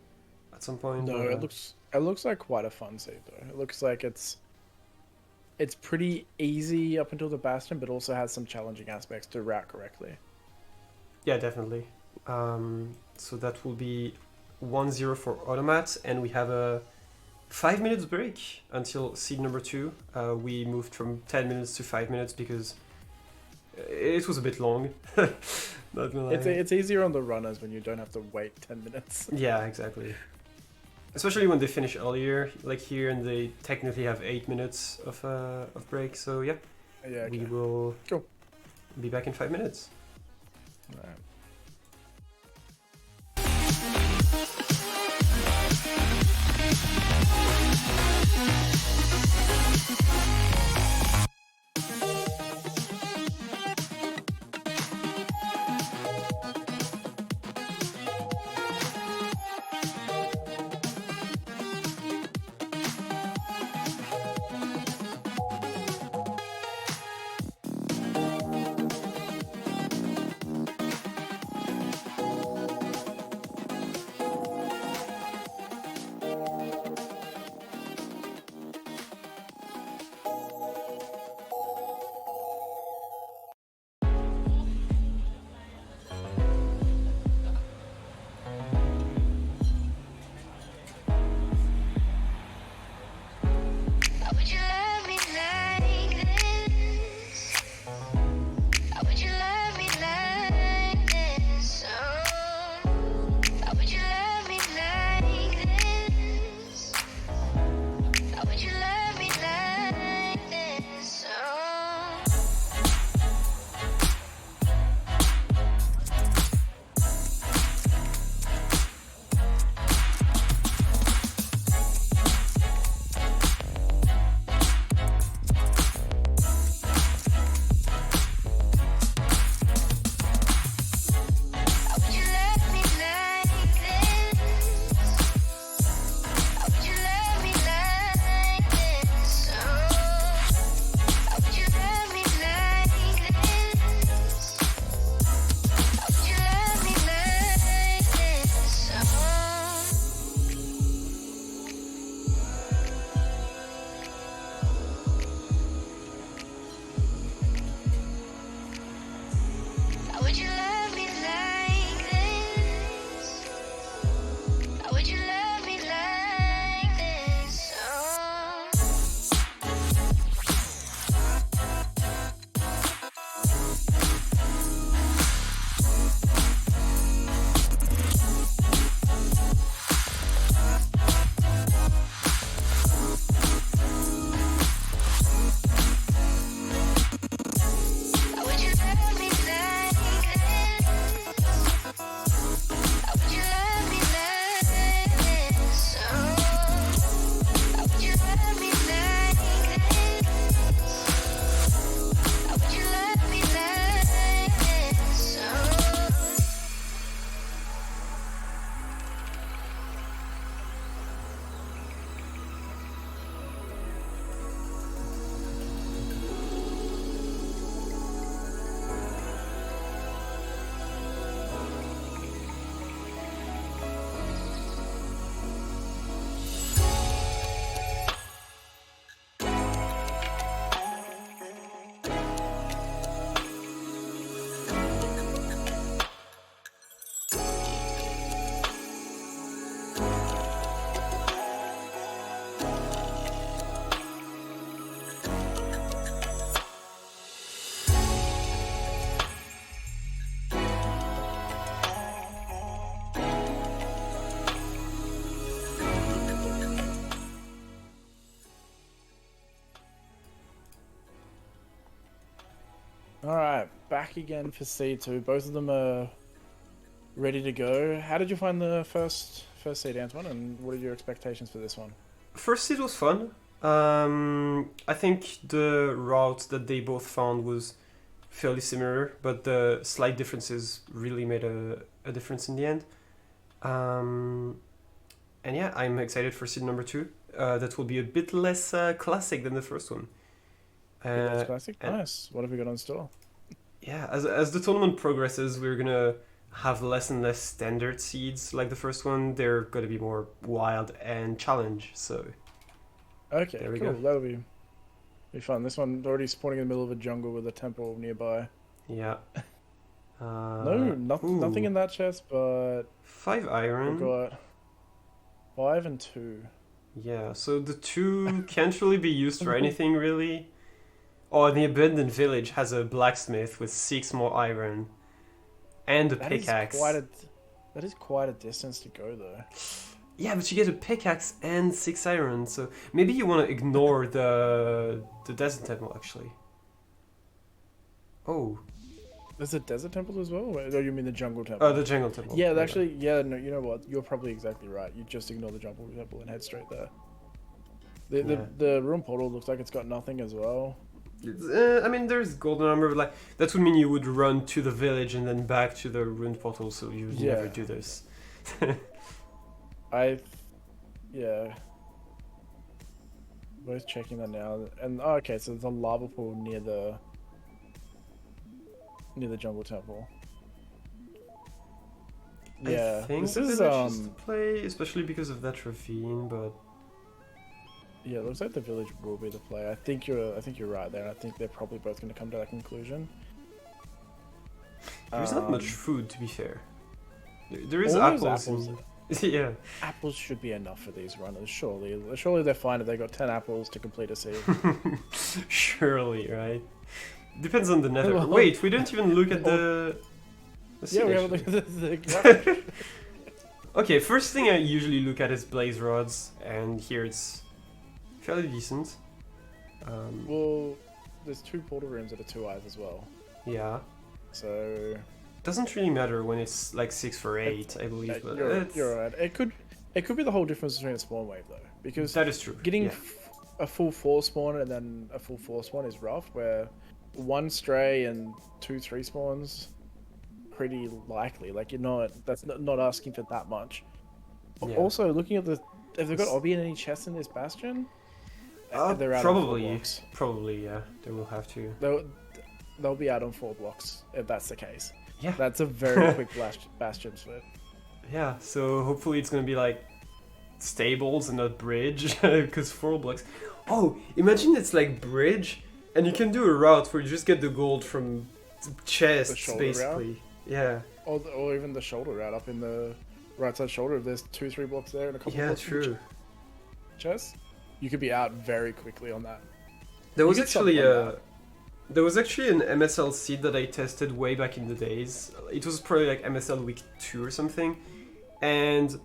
at some point. No, but, it looks like quite a fun seed though. It looks like it's pretty easy up until the bastion, but also has some challenging aspects to route correctly. yeah, definitely. So that will be 1-0 for Automat, and we have a 5 minutes break until seed number 2. We moved from 10 minutes to 5 minutes because it was a bit long. Not gonna lie. It's easier on the runners when you don't have to wait 10 minutes. Yeah, exactly. Especially when they finish earlier, like here, and they technically have 8 minutes of break. So yeah, Yeah, okay. we will Cool. be back in 5 minutes. Alright. back again for C2. Both of them are ready to go. How did you find the first seed, Antoine, and what are your expectations for this one? First seed was fun. I think the route that they both found was fairly similar, but the slight differences really made a difference in the end. And yeah, I'm excited for seed number 2. That will be a bit less classic than the first one. That's classic. and- Nice. What have we got on store? Yeah, as the tournament progresses, we're gonna have less and less standard seeds like the first one. They're gonna be more wild and challenge. So Okay, There we cool. go. That'll be fun. This one already spawning in the middle of a jungle with a temple nearby. yeah. No, nothing in that chest, but 5 we've iron. got 5 and 2. Yeah, so the 2 can't really be used for anything really. Oh, the abandoned village has a blacksmith with 6 more iron and a That is pickaxe. that is quite a distance to go though. Yeah, but you get a pickaxe and 6 iron, so maybe you want to ignore the desert temple actually. Oh, There's a desert temple as well? Wait, oh, you mean the jungle temple? the jungle temple. Yeah, actually, yeah, no, you know what? You're probably exactly right. You just ignore the jungle temple and head straight there. The room portal looks like it's got nothing as well. I mean, there's golden armor, but like that would mean you would run to the village and then back to the ruined portal, so you would never Yeah. do this. Yeah. Both checking that now, and oh, okay, so there's a lava pool near the jungle temple. Yeah, I think this the is village is to play, especially because of that ravine, but yeah, it looks like the village will be the play. I think you're right there. I think they're probably both going to come to that conclusion. there's not much food, to be fair. There is all those apples. Yeah. Apples should be enough for these runners, surely. Surely they're fine if they got 10 apples to complete a seed. Surely, right? Depends on the nether. Well- Wait, we don't even look at the Yeah, seed, we have actually. the Okay, first thing I usually look at is blaze rods, and here it's fairly decent. Well, there's 2 portal rooms that are 2 eyes as well. Yeah. So Doesn't really matter when it's like 6 for 8, I believe, but you're right. It could be the whole difference between a spawn wave though, because that is true. getting yeah. a full 4 spawn and then a full 4 spawn is rough. Where 1 stray and 2 3 spawns, pretty likely. Like that's not asking for that much. Yeah. Also, looking at if they've got obby in any chests in this bastion, they're out on 4 probably, blocks. probably, yeah. They will have to. They'll be out on 4 blocks if that's the case. Yeah. That's a very quick bastion split. Yeah, so hopefully it's gonna be like stables and not bridge, because 4 blocks. Oh, imagine it's like bridge, and you can do a route where you just get the gold from chests, shoulder basically. Yeah. Or even the shoulder route up in the right side shoulder. If there's 2 3 blocks there and a couple Yeah, blocks from true. chests, you could be out very quickly on that. There was get actually something on there was actually an MSL seed that I tested way back in the days. It was probably like MSL week 2 or something, and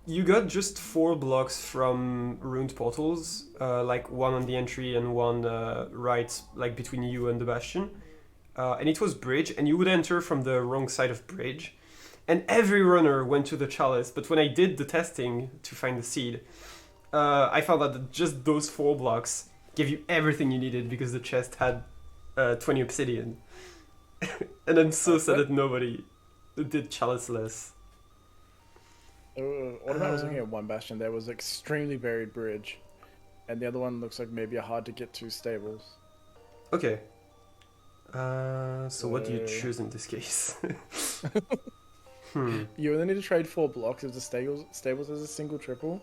you got just 4 blocks from ruined portals, like 1 on the entry and 1 right, like between you and the bastion. And it was bridge, and you would enter from the wrong side of bridge. And every runner went to the chalice, but when I did the testing to find the seed, I found out that just those 4 blocks gave you everything you needed because the chest had 20 obsidian. And I'm so sad that nobody did chalice less. Automat was looking at one bastion. There was extremely buried bridge, and the other one looks like maybe a hard to get to stables. Okay. So what do you So- choose in this case? You only need to trade 4 blocks. If the stables is a single triple,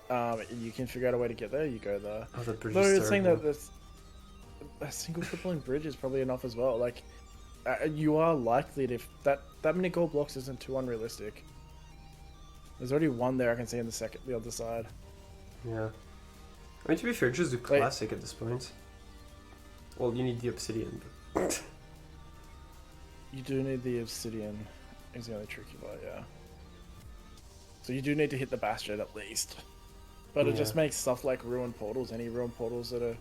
you can figure out a way to get there. You go there. Oh, that bridge Though is it's saying terrible. that a single tripling bridge is probably enough as well. Like, you are likely to, if that many gold blocks isn't too unrealistic. There's already 1 there I can see on the other side. Yeah. I mean, to be fair, just do Wait. classic at this point. Well, you need the obsidian, but... You do need the obsidian. Is the only tricky part, yeah. So you do need to hit the bastion at least. But it just Yeah. makes stuff like ruined portals, any ruined portals that are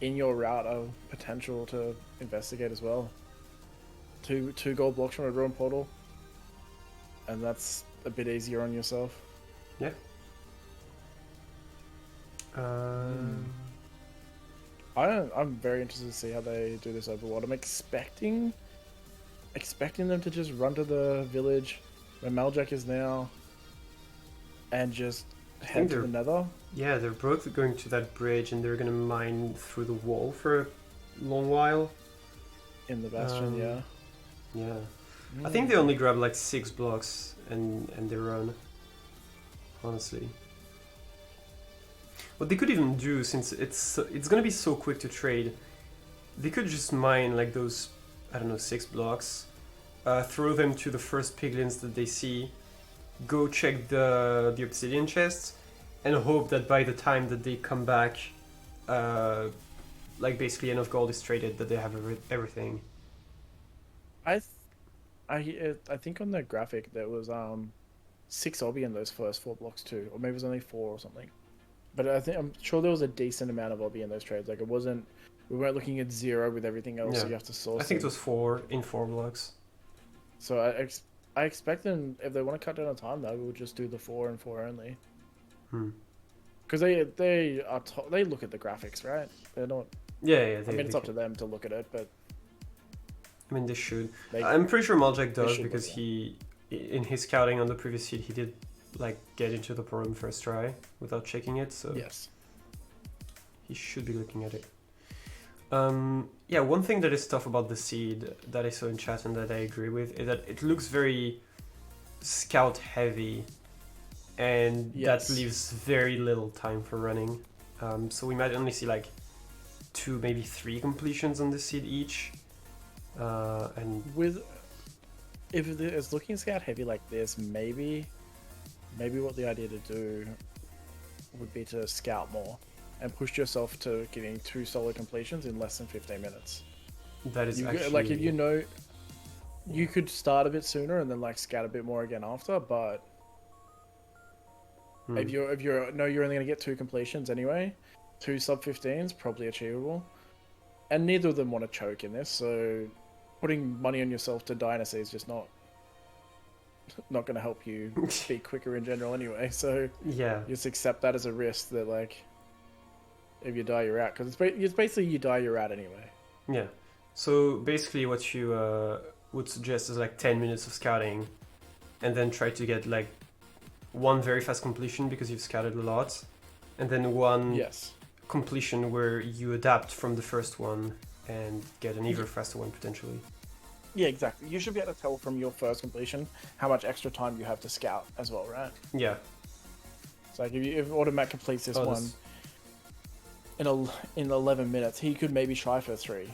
in your route are potential to investigate as well. two gold blocks from a drawn portal, and that's a bit easier on yourself. Yeah. I'm very interested to see how they do this overworld. I'm expecting them to just run to the village where Maljack is now, and just head to the Nether. Yeah, they're both going to that bridge, and they're gonna mine through the wall for a long while. In the bastion, yeah. Yeah. I think they only grab like 6 blocks and they run. Honestly. What they could even do, since it's gonna be so quick to trade, they could just mine like those, I don't know, 6 blocks, throw them to the first piglins that they see, go check the obsidian chests, and hope that by the time that they come back, like basically enough gold is traded that they have everything. I think on the graphic there was 6 obby in those first 4 blocks too, or maybe it was only 4 or something. But I'm sure there was a decent amount of obby in those trades. Like we weren't looking at 0 with everything else. Yeah. So you have to source. I think it was 4 in 4 blocks. So I expect them, if they want to cut down on time, though, we'll just do the 4 and 4 only. Because they look at the graphics, right? They're not. Yeah. I mean, it's up to them to look at it, but I mean, they should. I'm pretty sure Maljack does, because in his scouting on the previous seed, he did like get into the problem first try without checking it. So yes, he should be looking at it. Yeah, one thing that is tough about the seed that I saw in chat and that I agree with is that it looks very scout heavy, and that leaves very little time for running. So we might only see like 2, maybe 3 completions on the seed each. And if it's looking scout heavy like this, maybe what the idea to do would be to scout more and push yourself to getting 2 solo completions in less than 15 minutes. That is actually... Like, if you know, you could start a bit sooner and then like scout a bit more again after, but if you're only going to get 2 completions anyway, 2 sub 15s probably achievable, and neither of them want to choke in this, so putting money on yourself to dynasty is just not going to help you be quicker in general anyway. So yeah, just accept that as a risk that like if you die you're out, because it's basically you die you're out anyway. Yeah. So basically what you would suggest is like 10 minutes of scouting, and then try to get like 1 very fast completion because you've scouted a lot, and then 1 completion where you adapt from the first one and get an even faster one potentially. Yeah, exactly. You should be able to tell from your first completion how much extra time you have to scout as well, right? Yeah. So like if Automat completes this one in 11 minutes, he could maybe try for 3.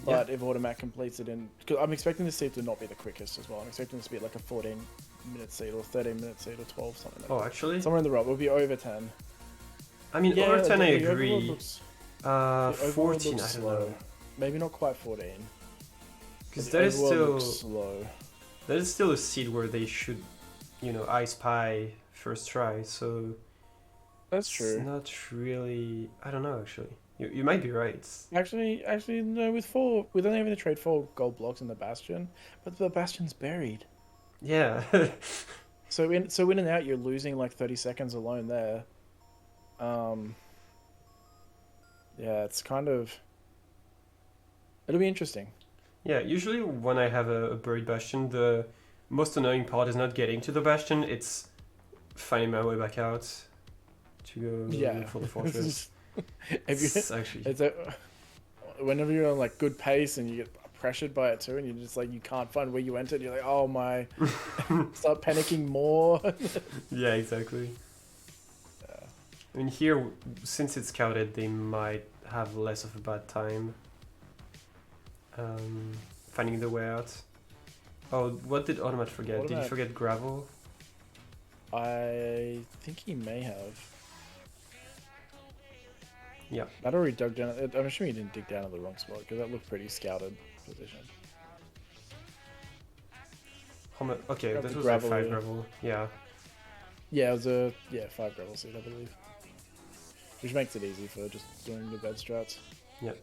But if Automat completes it because I'm expecting this seed to not be the quickest as well. I'm expecting this to be like a 14-minute seed or 13-minute seed or 12, something like that. Actually? Somewhere in the realm. It would be over 10. I mean, over 10 I agree. 14, I don't know. Maybe not quite 14. Because that is still a seed where they should, I spy first try, so... That's true. It's not really... I don't know, actually. You might be right. Actually, no, with only having to trade 4 gold blocks in the Bastion, but the Bastion's buried. Yeah. So in and out, you're losing like 30 seconds alone there. Yeah, it's kind of... It'll be interesting. Yeah, usually when I have a buried Bastion, the most annoying part is not getting to the Bastion, it's finding my way back out to go for the fortress. Whenever you're on like good pace and you get pressured by it too, and you're just like you can't find where you entered, you're like, oh my, start panicking more. Yeah, exactly. I mean, here, since it's scouted, they might have less of a bad time finding the way out. Oh, what did Automat forget? Did he forget gravel? I think he may have. Yeah. I'd already dug down. I'm assuming he didn't dig down in the wrong spot, because that looked pretty scouted position. Okay, that was like 5 gravel. Yeah. Yeah, it was 5 gravel seed, I believe. Which makes it easy for just doing the bed strats. Yeah.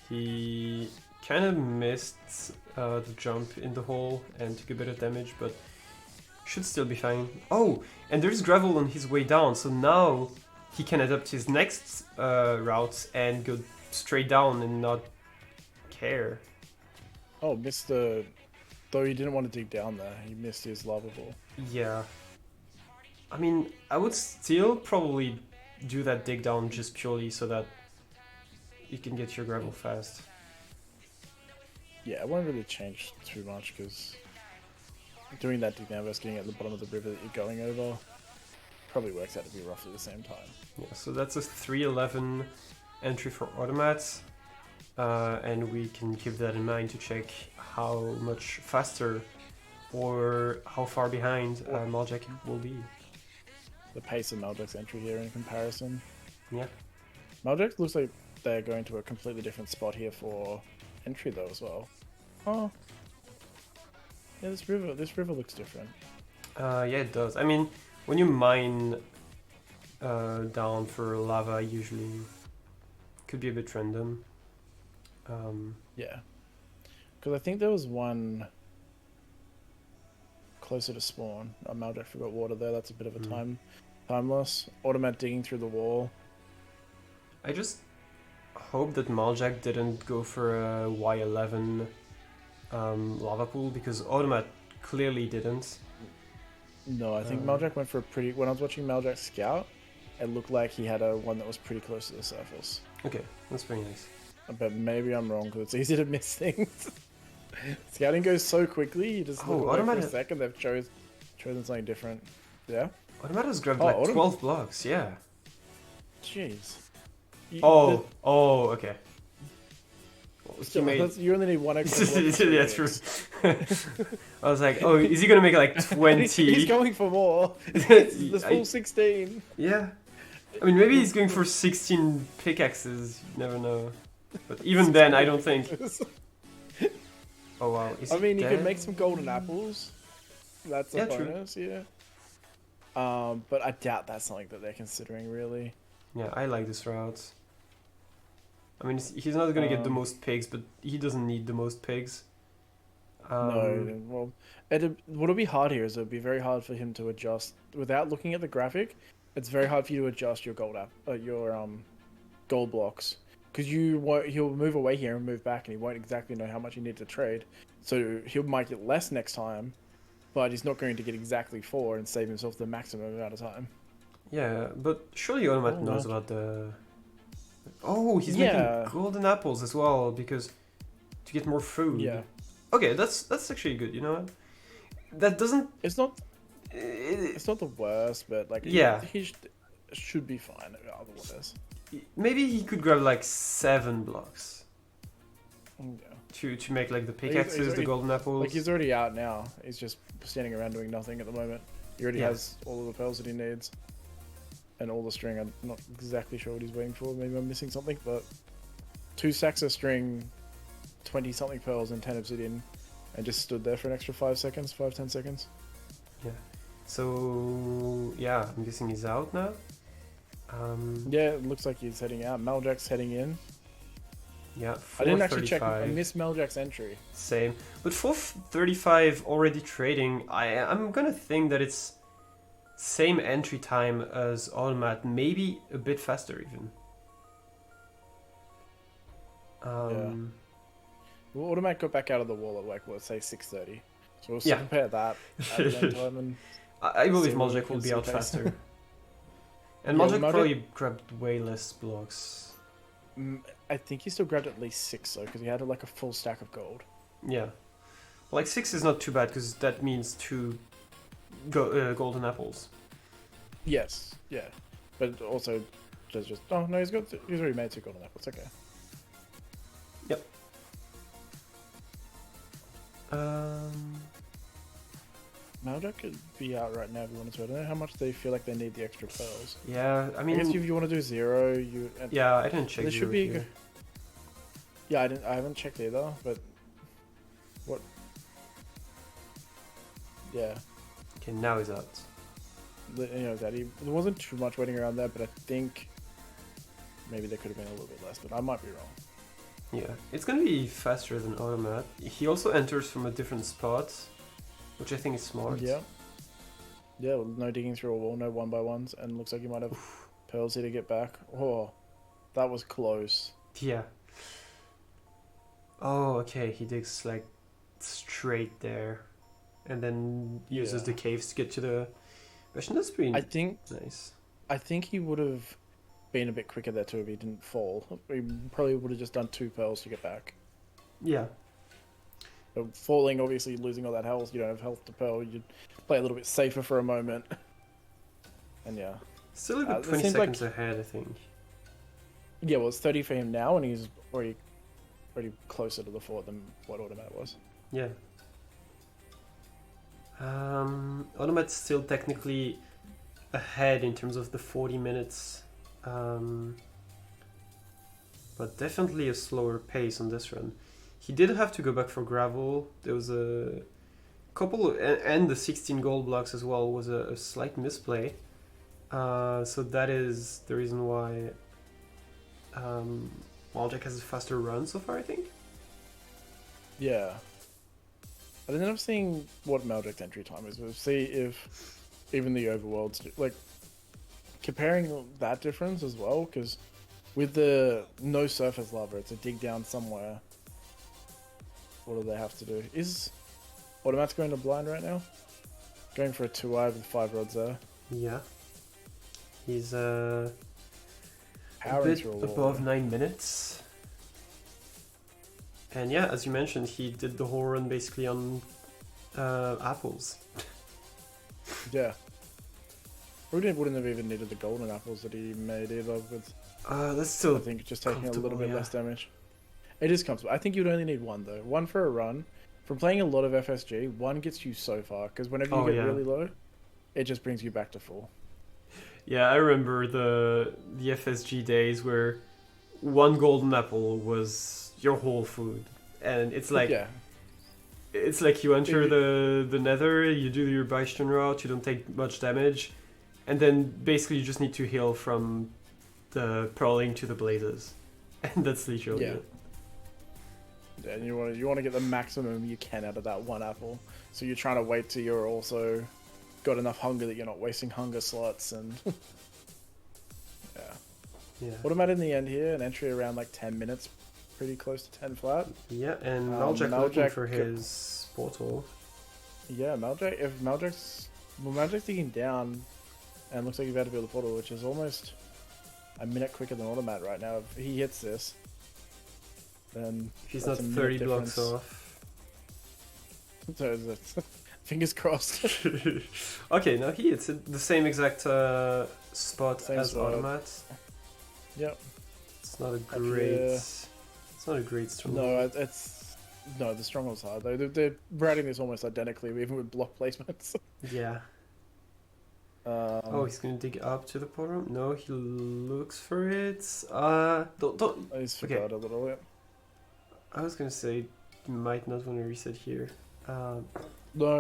He kind of missed the jump in the hole and took a bit of damage, but should still be fine. Oh, and there's gravel on his way down, so now he can adapt his next route and go straight down and not care. Oh, missed the... Though he didn't want to dig down there, he missed his lava ball. Yeah. I mean, I would still probably do that dig down just purely so that you can get your gravel fast. Yeah, it won't really change too much because doing that dig down versus getting at the bottom of the river that you're going over probably works out to be roughly the same time. Yeah, so that's a 3:11 entry for Automat, and we can keep that in mind to check how much faster or how far behind Maljack will be. The pace of Maljack's entry here in comparison. Yeah. Maljack looks like they're going to a completely different spot here for entry though as well. Oh. Yeah, this river looks different. Yeah, it does. I mean, when you mine down for lava, usually could be a bit random. Yeah. Because I think there was one closer to spawn. Oh, Maljack forgot water there. That's a bit of a time loss. Automat digging through the wall. I just hope that Maljack didn't go for a Y11 lava pool because Automat clearly didn't. No, I think Maljack went for a pretty... When I was watching Maljack scout, it looked like he had a one that was pretty close to the surface. Okay, that's very nice. But maybe I'm wrong because it's easy to miss things. Scouting goes so quickly, you just look away for a second, they've chosen something different. Yeah? Automat has grabbed like 12 blocks, yeah. Jeez. Okay. Still, you only need one extra block. Yeah, true. I was like, oh, is he gonna make like 20? He's going for more. The full 16. Yeah. I mean, maybe he's going for 16 pickaxes. You never know. But even then, I don't think. Oh wow. I mean, you could make some golden apples. That's a bonus, yeah. But I doubt that's something that they're considering, really. Yeah, I like this route. I mean, he's not gonna get the most pigs, but he doesn't need the most pigs. No, well, what'll be hard here is it'll be very hard for him to adjust without looking at the graphic. It's very hard for you to adjust your gold blocks because he'll move away here and move back, and he won't exactly know how much he needs to trade. So he might get less next time, but he's not going to get exactly 4 and save himself the maximum amount of time. Yeah, but surely Automat knows about the... Oh, he's making golden apples as well because to get more food. Yeah. Okay, that's actually good. You know what? That doesn't. It's not the worst, but like he should be fine otherwise. Maybe he could grab like 7 blocks. Yeah. To make like the pickaxes, the golden apples. Like he's already out now. He's just standing around doing nothing at the moment. He already has all of the pearls that he needs. And all the string. I'm not exactly sure what he's waiting for. Maybe I'm missing something, but 2 stacks of string, 20 something pearls and 10 obsidian, and just stood there for an extra 10 seconds. Yeah. So yeah, I'm guessing he's out now. Yeah, it looks like he's heading out. Maljack's heading in. Yeah. I didn't actually check. I missed Maljack's entry. Same, but 4:35 already trading. I'm gonna think that it's same entry time as Automat, maybe a bit faster even. Well, Automat got back out of the wall at like, let's say 6:30. So we'll compare that at that time. And I believe Maljack will be out faster. And Maljack probably grabbed way less blocks. I think he still grabbed at least 6 though, because he had like a full stack of gold. Yeah. Like 6 is not too bad because that means 2 golden apples. Yes, yeah, but also there's just he's already made 2 golden apples. Okay. Yep. Maljack could be out right now if you wanted to. I don't know how much they feel like they need the extra pearls. Yeah, I mean, I guess if you want to do 0, I didn't check. There should be. Yeah, I haven't checked either, but what? Yeah. Okay, now he's out. There wasn't too much waiting around there, but I think maybe there could have been a little bit less, but I might be wrong. Yeah, it's gonna be faster than Automat. He also enters from a different spot, which I think is smart. Yeah. Yeah, well, no digging through a wall, no 1x1s, and looks like you might have pearls here to get back. Oh, that was close. Yeah. Oh, okay, he digs like straight there, and then uses the caves to get to the question. That's pretty I think nice. he would have been a bit quicker there too if he didn't fall. He probably would have just done 2 pearls to get back. Yeah. But falling, obviously losing all that health, you don't have health to pearl, you'd play a little bit safer for a moment. And yeah. Still a good It 20 seems seconds ahead, I think. Yeah, well, it's 30 for him now, and he's already closer to the fort than what Automat was. Yeah. Automat's still technically ahead in terms of the 40 minutes. But definitely a slower pace on this run. He did have to go back for gravel. There was a couple, and the 16 gold blocks as well was a slight misplay. So that is the reason why Maljack has a faster run so far, I think. Yeah. I ended up seeing what Maljack's entry time is. We'll see if even the overworlds, like, comparing that difference as well, because with the no surface lava, it's a dig down somewhere. What do they have to do? Is Automat's going to blind right now? Going for a 2-eye with 5 rods there. Yeah. He's Powering a bit through a wall. above 9 minutes. And yeah, as you mentioned, he did the whole run basically on apples. Yeah. Wouldn't have even needed the golden apples that he made either with, That's still I think, just taking a little comfortable, bit yeah. less damage. It is comfortable. I think you'd only need 1 though. 1 for a run. From playing a lot of FSG, 1 gets you so far, because whenever you get really low, it just brings you back to full. Yeah, I remember the FSG days where 1 golden apple was your whole food, and it's like it's like you enter the nether, you do your Bastion route, you don't take much damage, and then basically you just need to heal from the pearling to the blazes, and that's literally it. Yeah, and you want to get the maximum you can out of that 1 apple. So you're trying to wait till you're also got enough hunger that you're not wasting hunger slots and Yeah. Automat in the end here, an entry around like 10 minutes, pretty close to 10 flat. Yeah, and Maljack looking for his portal. Yeah, if Maljack's digging down and looks like he's about to build a portal, which is almost a minute quicker than Automat right now. If he hits this, then he's not 30 blocks off. So that's fingers crossed. Okay, now he hits the same exact spot as Automat. Yep. It's not a great stronghold. No, the stronghold's hard though. They're writing this almost identically, even with block placements. Yeah. Oh, he's gonna dig up to the portal. No, he looks for it. Don't. I just forgot a little bit. I was gonna say, you might not want to reset here. No,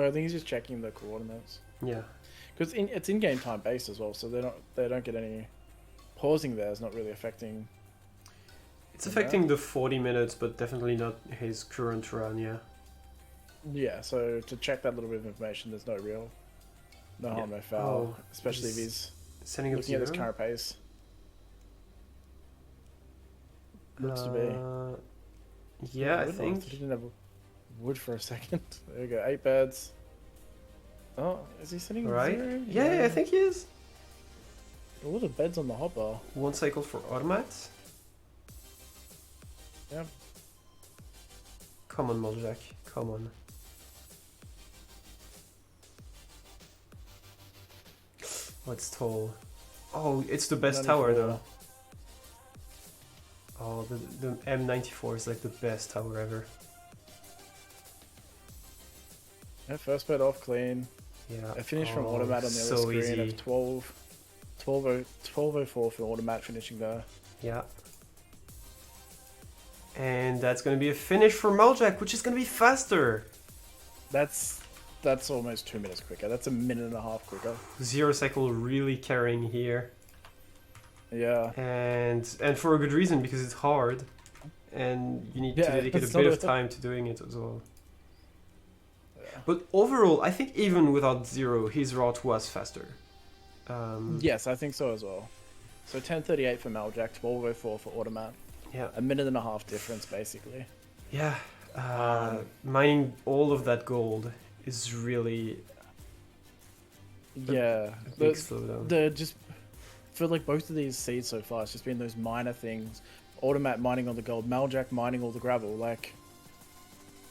I think he's just checking the coordinates. Yeah. Because it's in-game time based as well, so they don't get any pausing there. Is not really affecting. It's affecting the 40 minutes, but definitely not his current run. Yeah. Yeah. So to check that little bit of information, there's no harm, no foul, especially if he's setting up looking at his current pace. Looks to be. Yeah, I think. He didn't have wood for a second. There we go. 8 beds. Oh, is he sitting right? 0? Yeah, I think he is. A lot of beds on the hotbar. 1 cycle for Automat. Yeah. Come on, Maljack. Come on. Oh, it's tall. Oh, it's the best tower though. Oh, the M94 is like the best tower ever. Yeah, first bed off clean. Yeah. A finish from Automat on the other screen easy. of 12:04 for Automat finishing there. Yeah. And that's going to be a finish for Maljack, which is going to be faster. That's almost 2 minutes quicker. That's a minute and a half quicker. 0 cycle really carrying here. Yeah. And for a good reason, because it's hard. and you need to Yeah, dedicate a it's bit not of time to doing it as well. Yeah. But overall, I think even without zero, his route was faster. Yes, I think so as well. So 10:38 for Maljack, 12:04 for Automat. Yeah, A minute and a half difference, basically. yeah. Mining all of that gold is really Yeah, a big slowdown. the just for like both of these seeds so far, it's just been those minor things. Automat mining all the gold, Maljack mining all the gravel. Like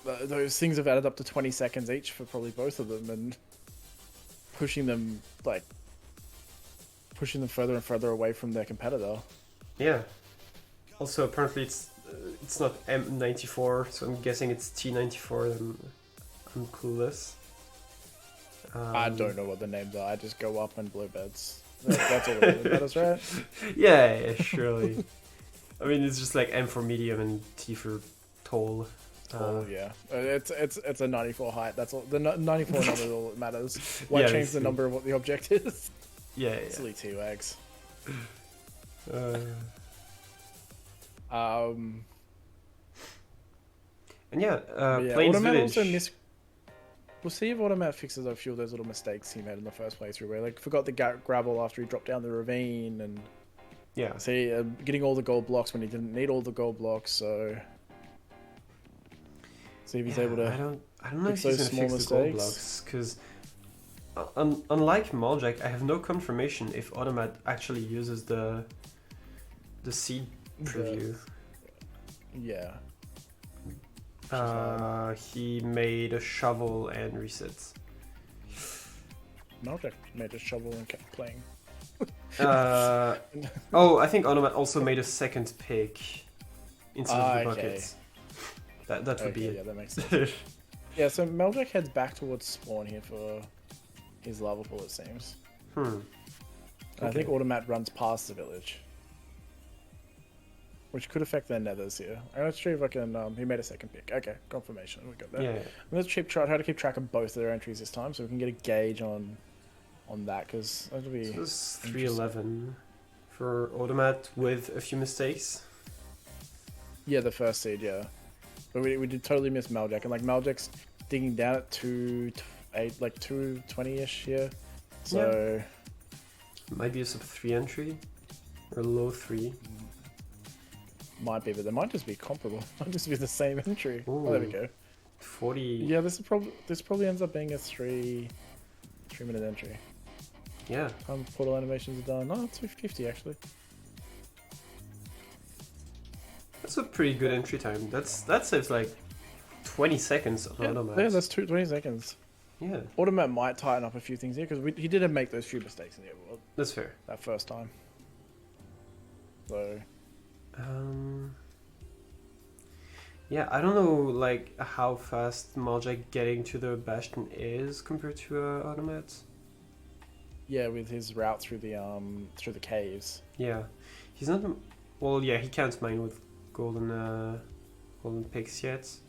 those things have added up to 20 seconds each for probably both of them, and pushing them further and further away from their competitor. Yeah. Also, apparently it's not M94, so I'm guessing it's T94. I'm clueless. I don't know what the names are. I just go up and blow beds. That's all that really matters, right? Yeah, surely. I mean, it's just like M for medium and T for tall. Oh yeah, it's a 94 height. That's all. The 94 number is all that matters. Why Yeah, change the basically. number of what the object is? Yeah, Silly T-Wags. yeah. And yeah, Yeah, Plains Automat Village. also We'll see if Automat fixes a few of those little mistakes he made in the first playthrough, where like forgot the gravel after he dropped down the ravine, and Yeah. see getting all the gold blocks when he didn't need all the gold blocks. So see if he's able to. I don't know if fix he's those gonna fix the small gold mistakes. blocks, because unlike Maljack, I have no confirmation if Automat actually uses the seed preview. Yeah. He made a shovel and resets. Maljack made a shovel and kept playing. Oh, I think Automat also made a second pick instead of the Okay. buckets. That would be Yeah, it. that makes sense. Yeah, so Maljack heads back towards spawn here for his lava pool, it seems. I think Okay. Automat runs past the village, which could affect their nethers here. Let's see if I can. He made a second pick. Okay, confirmation. We got that. Yeah. Let's try to keep track of both of their entries this time, so we can get a gauge on that, because that'll be. So this 311 for Automat with a few mistakes. Yeah, the first seed, yeah. But we did totally miss Maljack, and like Maljack's digging down at 2:8, like 2:20ish here. So Might be a sub 3 entry or low 3. might be, but they might just be comparable. Might just be the same entry. Oh, there we Ooh. go. 40. Yeah, this probably ends up being a 3-minute entry. Yeah. Portal animations are done. Oh, it's 250 actually. That's a pretty good entry time. That saves like 20 seconds on Automat. Yeah, that's 20 seconds. Yeah, Automat might tighten up a few things here, because he didn't make those few mistakes in the overworld that's fair. that first time. So Yeah, I don't know like how fast Maljack getting to the Bastion is compared to Automat. yeah, with his route through the caves. Yeah, he's not. Well, yeah, he can't mine with golden picks yet. So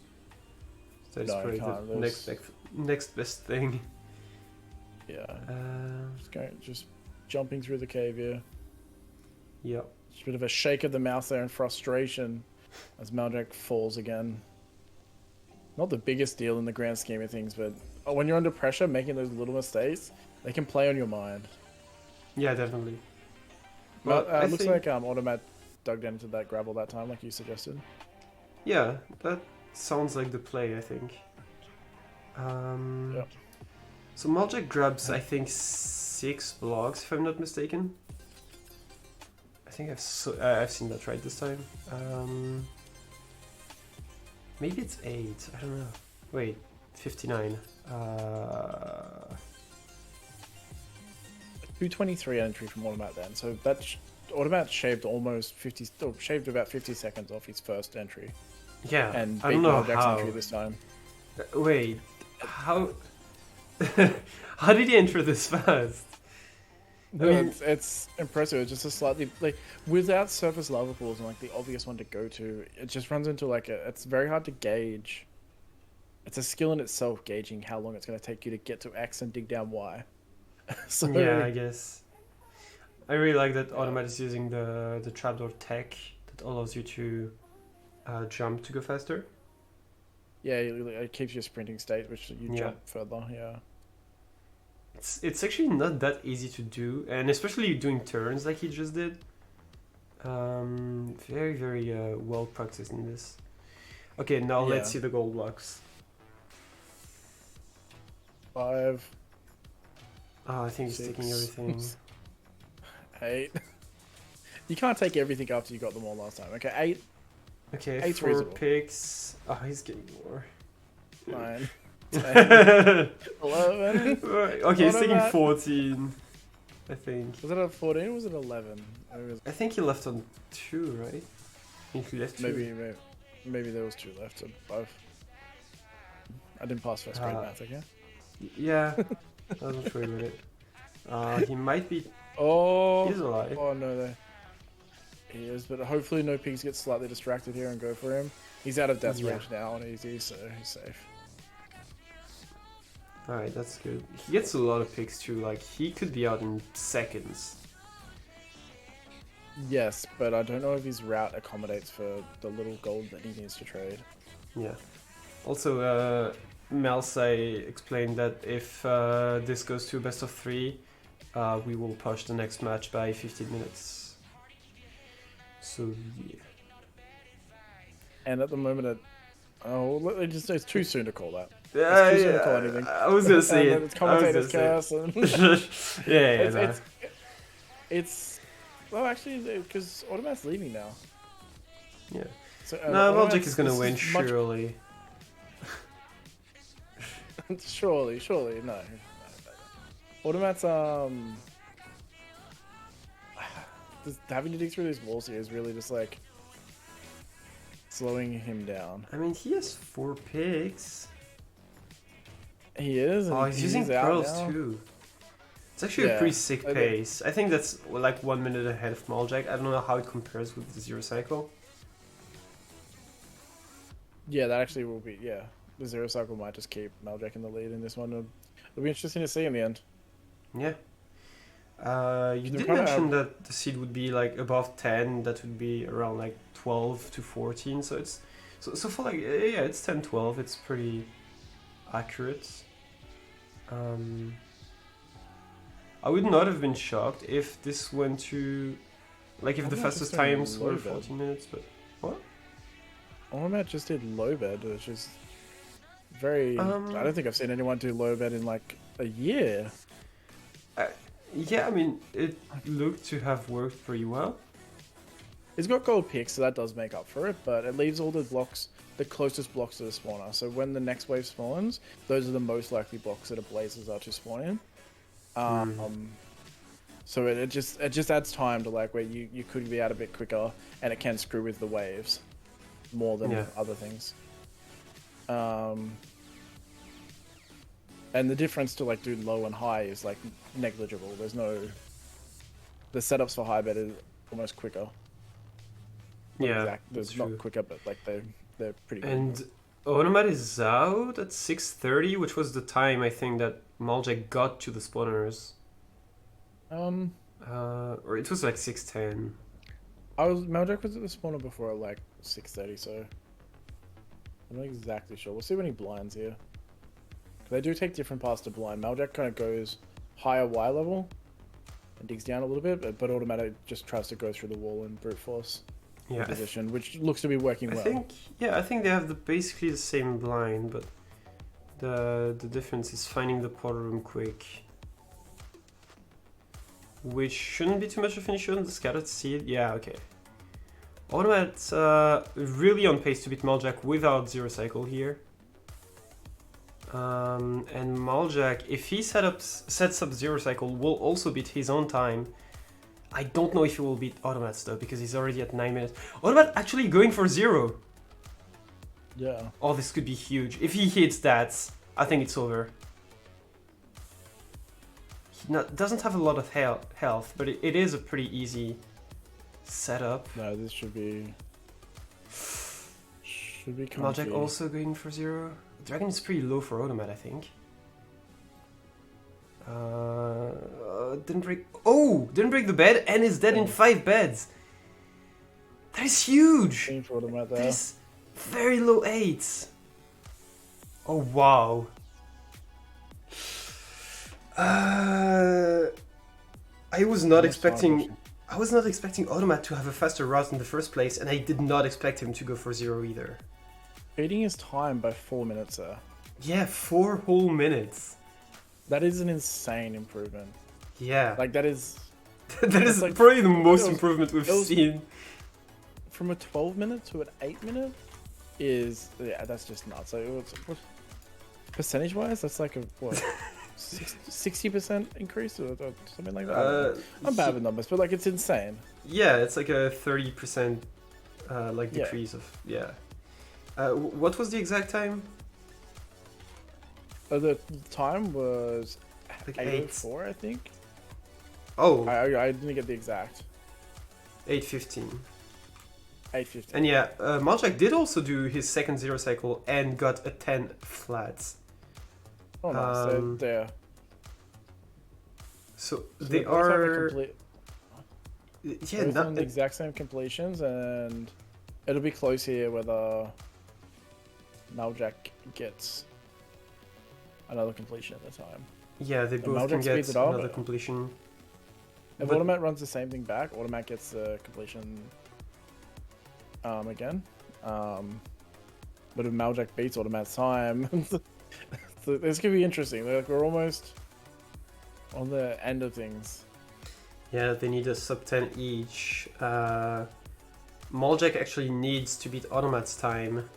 that's No, he probably can't. the There's- next best thing. Yeah. Uh, Just jumping through the cave here. yeah. Just a bit of a shake of the mouth there in frustration as Maljack falls again. Not the biggest deal in the grand scheme of things, but when you're under pressure, making those little mistakes, they can play on your mind. Yeah, definitely. Well, Well, I looks think- like Automat dug down into that gravel that time, like you suggested. Yeah, that sounds like the play, I think. Yep. So Maljack grabs, I think, 6 blocks, if I'm not mistaken. I think I've seen that right this time. Maybe it's 8. I don't know. Wait, 59. 223 entry from Automat then. So that Automat shaved almost 50, shaved about 50 seconds off his first entry, Yeah, and I beat don't know Maljack's how. entry this time. Wait, how? How did he enter this fast? I No, mean- it's impressive. It's just a slightly like without surface lava pools and like the obvious one to go to, it just runs into like it's very hard to gauge. It's a skill in itself gauging how long it's going to take you to get to X and dig down Y. So Yeah, I guess. I really like that Automat is using the trapdoor tech that allows you to jump to go faster. Yeah, it keeps your sprinting state, which you Yeah. jump further. Yeah. It's actually not that easy to do, and especially doing turns like he just did. Very, very well practiced in this. Okay, now let's Yeah. see the gold blocks. 5, Oh, I think he's taking 6, everything. 8. You can't take everything after you got them all last time. Okay, 8, Okay, Eight's 4 reasonable. picks. Oh, he's getting more. 9, 10, Okay, 11. he's taking Automat. 14. I think. Was it a 14 or was it 11? It was, I think he left on 2, right? I think he left 2. maybe there was 2 left. So both. I didn't pass first grade math, okay? Yeah, I wasn't sure about it. He might be. Oh, He's alive. oh no, there. He is, but hopefully no pigs get slightly distracted here and go for him. He's out of death Yeah. range now on easy, so he's safe. Alright, that's good. He gets a lot of picks too, like, he could be out in seconds. Yes, but I don't know if his route accommodates for the little gold that he needs to trade. Yeah. Also, Malsai explained that if this goes to a best of 3, we will push the next match by 15 minutes. So, yeah. And at the moment, it's too soon to call that. Yeah, too soon to call anything. I was gonna say And it. it's commentator's curse. And Yeah, no. it's well, actually, because Automat's leaving now. Yeah. So, No, Automat's- Maljack is gonna this win, much- surely. surely, no. Automat's just having to dig through these walls here is really just like slowing him down. I mean, he has 4 picks. He is. And Oh, he's using out pearls now. too. It's actually a Yeah. pretty sick I think- pace. I think that's like 1 minute ahead of Maljack. I don't know how it compares with the Zero Cycle. Yeah, that actually will be. Yeah, the Zero Cycle might just keep Maljack in the lead in this one. It'll be interesting to see in the end. Yeah. You They're did kinda- mention that the seed would be like above 10. That would be around like 12 to 14. So it's so for like yeah, it's 10, 12. It's pretty accurate. I would not have been shocked if this went to like if the Automat fastest just doing times were low bed. 14 minutes, but what? Automat just did low bed, which is very. I don't think I've seen anyone do low bed in like a year. Yeah, I mean, it looked to have worked pretty well. He's got gold picks, so that does make up for it, but it leaves all the blocks, the closest blocks to the spawner. So when the next wave spawns, those are the most likely blocks that a blazers are to spawn in. So it just adds time to like where you could be out a bit quicker, and it can screw with the waves more than Yeah. other things. And the difference to like do low and high is like negligible. There's no. The setups for high bed is almost quicker. Not Yeah, exact, that's it's not true. quicker, but like they're pretty good. And Automat is out at 6:30, which was the time I think that Maljack got to the spawners. Or it was like 6:10. Maljack was at the spawner before at like 6:30, so I'm not exactly sure. We'll see when he blinds here. They do take different paths to blind. Maljack kind of goes higher Y level and digs down a little bit, but Automatic just tries to go through the wall and brute force Yeah, position, which looks to be working I well. think they have basically the same blind, but the difference is finding the portal room quick, which shouldn't be too much of an issue on the scattered seed. Yeah, okay. Automat's really on pace to beat Maljack without Zero Cycle here. And Maljack, if he sets up Zero Cycle, will also beat his own time. I don't know if he will beat Automat though, because he's already at 9 minutes. Automat actually going for 0. Yeah. Oh, this could be huge. If he hits that, I think it's over. He doesn't have a lot of health, but it is a pretty easy setup. No, this should be comfy. Maljack also going for 0. Dragon is pretty low for Automat, I think. Didn't break. Oh, didn't break the bed and is dead in 5 beds. That is huge. Clean for Automat That there. is Very low 8s. Oh wow. I was not expecting. I was not expecting Automat to have a faster route in the first place, and I did not expect him to go for 0 either. Beating his time by 4 minutes there. Yeah, 4 whole minutes. That is an insane improvement. Yeah. Like that is that is like, probably the most was- improvement we've it was- seen. from a 12 minute to an 8 minute is that's just nuts. Like, what percentage wise, that's like a what 60% increase or something like that. I don't know. I'm bad with numbers, but like it's insane. Yeah, it's like a 30% like Yeah. decrease of what was the exact time? The time was Like 8:04, I think. Oh, I didn't get the exact 8:15. 8:50. And yeah, Maljack did also do his second 0 cycle and got a 10 flat. Oh no, so um, there. So So they both have a are complete, yeah, both on not the exact same completions, and it'll be close here whether Maljack gets another completion at the time. yeah, they both Maljack can get speeds it up. another completion. If But- Automat runs the same thing back, Automat gets the completion again. But if Maljack beats Automat's time, so this could be interesting. Like we're almost on the end of things. Yeah, they need a sub 10 each. Maljack actually needs to beat Automat's time.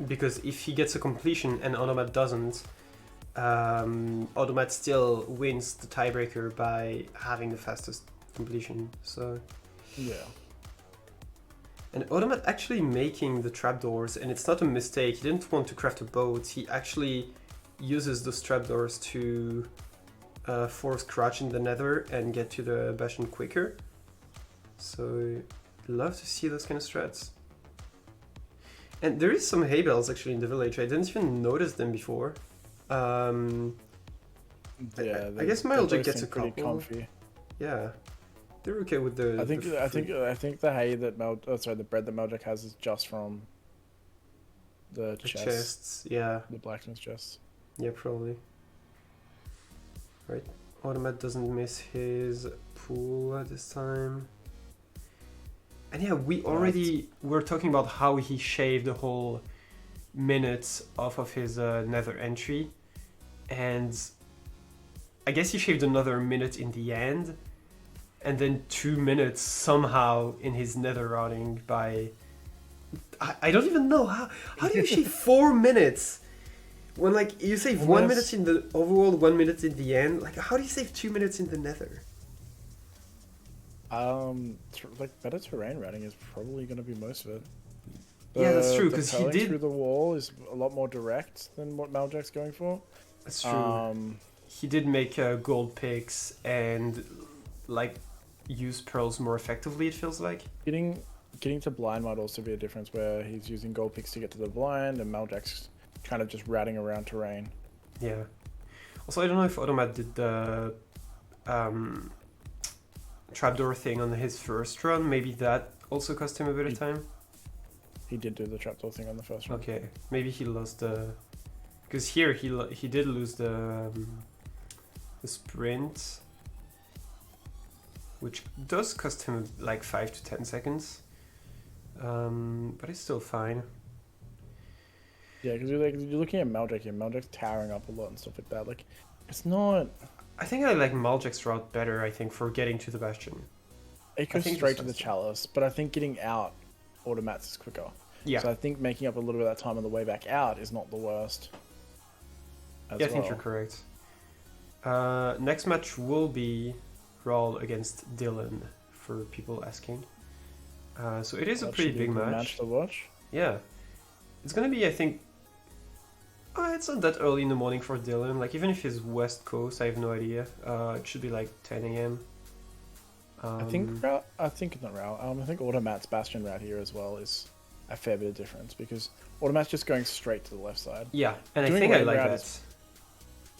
Because if he gets a completion and Automat doesn't, Automat still wins the tiebreaker by having the fastest completion. So, Yeah. and Automat actually making the trapdoors, and it's not a mistake. He didn't want to craft a boat. He actually uses those trapdoors to force Crouch in the Nether and get to the Bastion quicker. So, love to see those kind of strats. And there is some hay bales actually in the village. I didn't even notice them before. Yeah. I guess Maljack gets a pretty couple. comfy. Yeah, they're okay with the. I think the I think the hay that the bread that Maljack has is just from the chest, chests. Yeah, the blacksmith's chest. yeah, probably. Right, Automat doesn't miss his pool at this time. And yeah, we already were talking about how he shaved the whole minute off of his nether entry, and I guess he shaved another minute in the end, and then 2 minutes somehow in his nether routing by I don't even know how do you shave 4 minutes when like you save 1 minute in the overworld, 1 minute in the end. Like how do you save 2 minutes in the nether? Like better terrain routing is probably going to be most of it. Yeah, that's true, The 'cause he pelling did- through the wall is a lot more direct than what Maljack's going for. That's true. He did make gold picks and like use pearls more effectively, it feels like. Getting to blind might also be a difference where he's using gold picks to get to the blind, and Maljack's kind of just routing around terrain. Yeah. Also, I don't know if Automat did the trapdoor thing on his first run. Maybe that also cost him a bit of time. He did do the trapdoor thing on the first one. Okay, maybe he lost the... Because here he did lose the sprint, which does cost him like 5 to 10 seconds. But it's still fine. Yeah, because you're looking at Maljack here. Maljack's towering up a lot and stuff like that. Like, it's not... I think I like Maljack's route better, I think, for getting to the Bastion. It goes think straight this to the one's- chalice, but I think getting out Automats is quicker. Yeah, So I think making up a little bit of that time on the way back out is not the worst. yeah, I think you're correct. Next match will be Rawl against Dylan, for people asking. So it is a pretty big match. to watch. Yeah. It's gonna be, I think... it's not that early in the morning for Dylan. Like, even if it's West Coast, I have no idea. It should be like 10 a.m. I think Automat's Bastion route here as well is a fair bit of difference, because Automat's just going straight to the left side. Yeah, and I Doing think I lane like route that. is-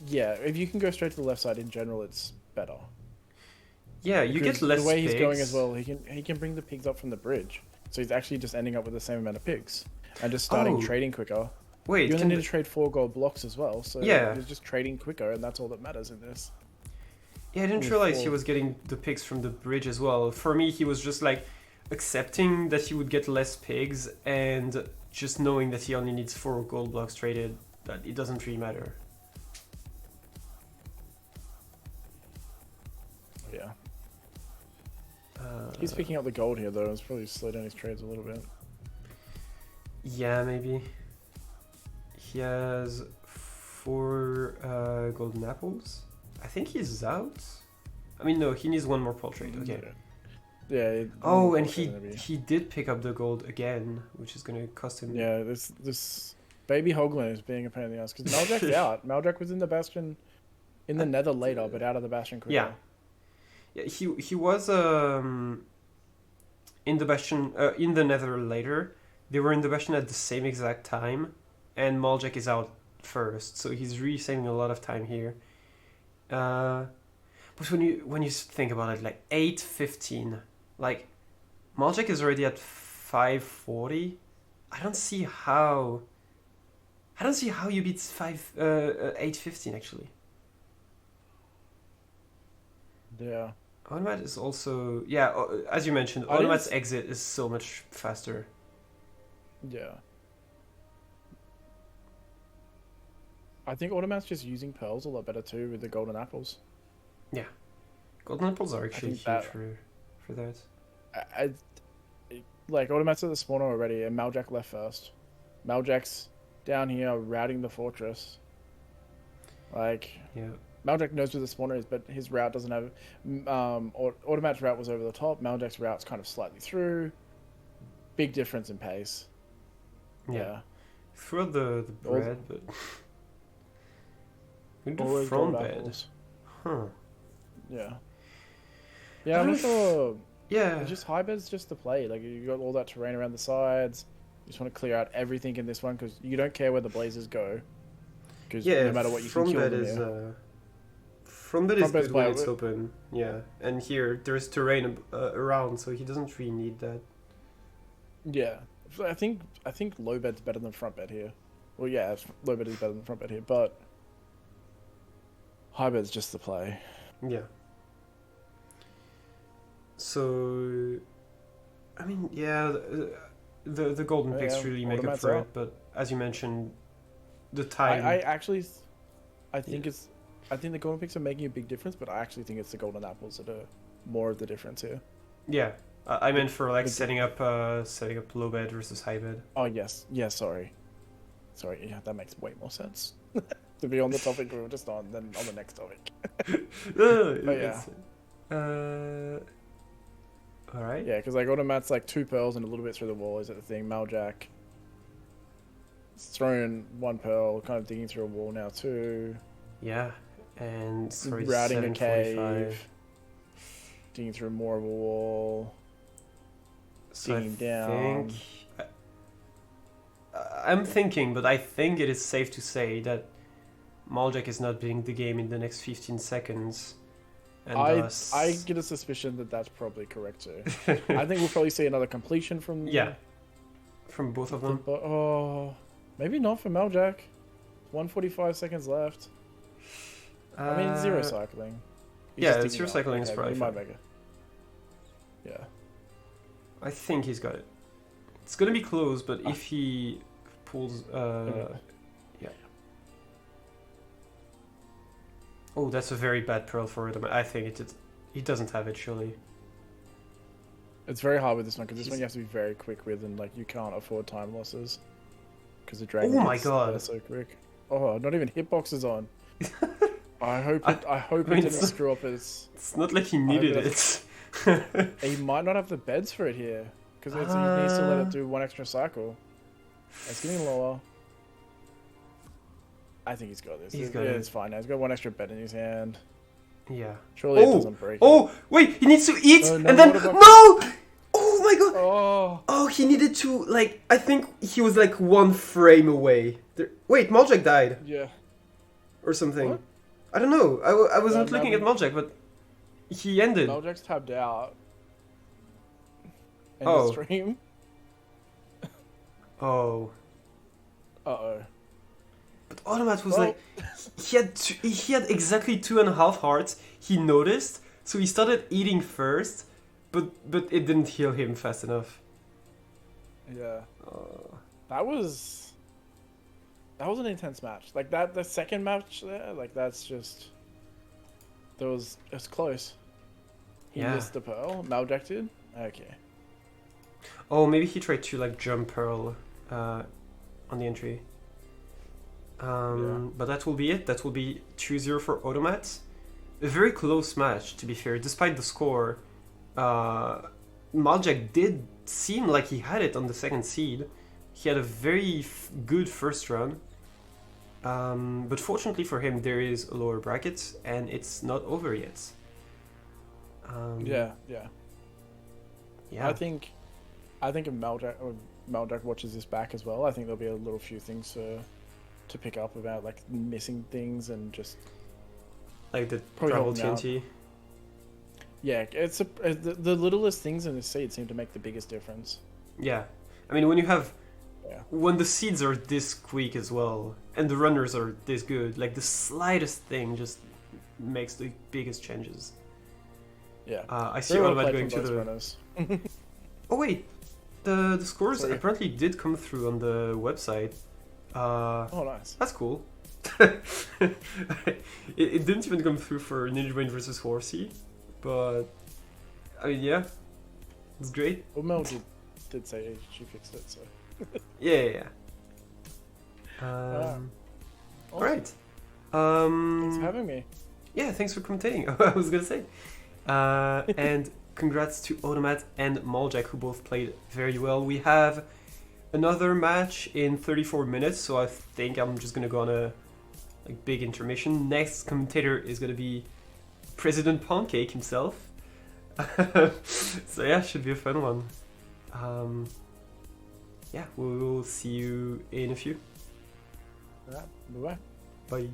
Yeah, if you can go straight to the left side in general, it's better. Yeah, you Because get less the way he's going pigs. as well. He can bring the pigs up from the bridge, So he's actually just ending up with the same amount of pigs and just starting Oh. trading quicker. Wait, You only can need the- to trade 4 gold blocks as well, so Yeah. you're just trading quicker, and that's all that matters in this. yeah, I didn't With realize he four. was getting the pigs from the bridge as well. For me, he was just like accepting that he would get less pigs and just knowing that he only needs 4 gold blocks traded. That it doesn't really matter. Yeah. Uh, He's picking up the gold here, though. It's probably slowed down his trades a little bit. Yeah, maybe. He has 4 golden apples. I think he's out. I mean, no, he needs 1 more pearl trade. Okay. Yeah. Oh, and he. he did pick up the gold again, which is gonna cost him. Yeah, this baby Hoagland is being a pain in the ass because Maljack's out. Maljack was in the bastion, in the Nether later, but out of the bastion quicker. Yeah. Yeah, he was in the bastion in the Nether later. They were in the bastion at the same exact time, and Maljack is out first, so he's really saving a lot of time here. But when you think about it, like 8:15, like Maljack is already at 5:40. I don't see how you beat 8:15 actually. Yeah. Automat is also as you mentioned, I Automat's didn't exit is so much faster. Yeah. I think Automat's just using pearls a lot better too with the golden apples. Golden apples are actually think huge that- for that. Like Automat's at the spawner already, and Maljack left first. Maljack's down here routing the fortress. Like Yeah. Maljack knows where the spawner is, but his route doesn't have. Automat's route was over the top. Maljack's route's kind of slightly through. Big difference in pace. Yeah. Throw the All- bread, but we do Always front gold bed. apples. Huh. Yeah. I Yeah, I'm don't not know if- sure. Yeah. It's just high bed's just to play. Like you got all that terrain around the sides. You just want to clear out everything in this one because you don't care where the blazes go. Because Yeah, no matter what, you can front kill bed them is here. front bed Front is bed's good when playable. it's open. Yeah, and here there's terrain around, so he doesn't really need that. Yeah, so I think low bed's better than front bed here. Well, yeah, low bed is better than front bed here, but high bed's just the play. Yeah. So, I mean, yeah, the golden Oh, picks yeah, really make up Automat's for out. it, but as you mentioned, the time. I actually, I think the golden picks are making a big difference, but I actually think it's the golden apples that are more of the difference here. Yeah, I meant for like the- setting up low bed versus high bed. Oh yes, sorry, yeah, that makes way more sense. To be on the topic we were just on than on the next topic. Yeah. All right. Yeah, because like Automat's like 2 pearls and a little bit through the wall. Is that the thing? Maljack. It's throwing 1 pearl, kind of digging through a wall now too. Yeah, and sorry, Routing a 7:45. cave. Digging through more of a wall. So I Digging down. I'm thinking, but I think it is safe to say that Maljack is not beating the game in the next 15 seconds. And thus... I get a suspicion that that's probably correct too. I think we'll probably see another completion from Yeah, from both of them. But maybe not for Maljack. 145 seconds left. I mean, zero cycling. He's yeah, just zero digging up. cycling is Okay, probably he might fine. make it. Yeah. I think he's got it. It's gonna be close, but if he pulls... yeah. Oh, that's a very bad pearl for him. I think he doesn't have it, surely. It's very hard with this one because this He's- one you have to be very quick with, and like you can't afford time losses because the dragon. Oh my gets God. there so quick. Oh, not even hitboxes on. I hope it mean, didn't it's not- screw up his. It's not like he needed that's- it. He might not have the beds for it here because he needs to let it do 1 extra cycle. It's getting lower. I think he's got this. He's Yeah, got it. it's fine now. He's got 1 extra bed in his hand. Yeah. Surely it Oh! doesn't break. Oh, wait, he needs to eat, Oh, no, and then... what about- No! Oh my god! Oh, Oh, he needed to, like, I think he was like 1 frame away. Wait, Maljack died, yeah. or something. What? I don't know, I wasn't now looking at Maljack, but he ended. Maljack's tabbed out. End Oh. of stream. Oh. Uh-oh. But Automat was Well- like, he had exactly 2.5 hearts. He noticed, so he started eating first, but it didn't heal him fast enough. Yeah. Oh. That was an intense match. Like that, the second match there, like that's just it's close. He Yeah. missed the pearl. Maljack did. Okay. Oh, maybe he tried to like jump Pearl on the entry. But that will be it. That will be 2-0 for Automat. A very close match, to be fair. Despite the score, Maljack did seem like he had it on the second seed. He had a very good first run. But fortunately for him, there is a lower bracket, and it's not over yet. Yeah. Yeah. I think if Maljack watches this back as well, I think there'll be a little few things to pick up about like missing things and just Like the Probably travel holding out. TNT. yeah, the littlest things in the seed seem to make the biggest difference. Yeah. I mean, Yeah. when the seeds are this quick as well, and the runners are this good, like the slightest thing just makes the biggest changes. Yeah. I see Very well Automat played going from to both the. runners. Oh wait, the scores Sorry. apparently did come through on the website. Oh, nice. That's cool. it didn't even come through for Ninja Brain versus Horsey, but I mean, yeah, it's great. Well, Mel did say she fixed it, so. Yeah. Awesome. All right. Thanks for having me. Yeah, thanks for commentating. I was gonna say, and congrats to Automat and Maljack, who both played very well. We have another match in 34 minutes, so I think I'm just gonna go on a like big intermission. Next commentator is gonna be President Pancake himself. So yeah, should be a fun one. Yeah, we will see you in a few. Alright, bye-bye. Bye.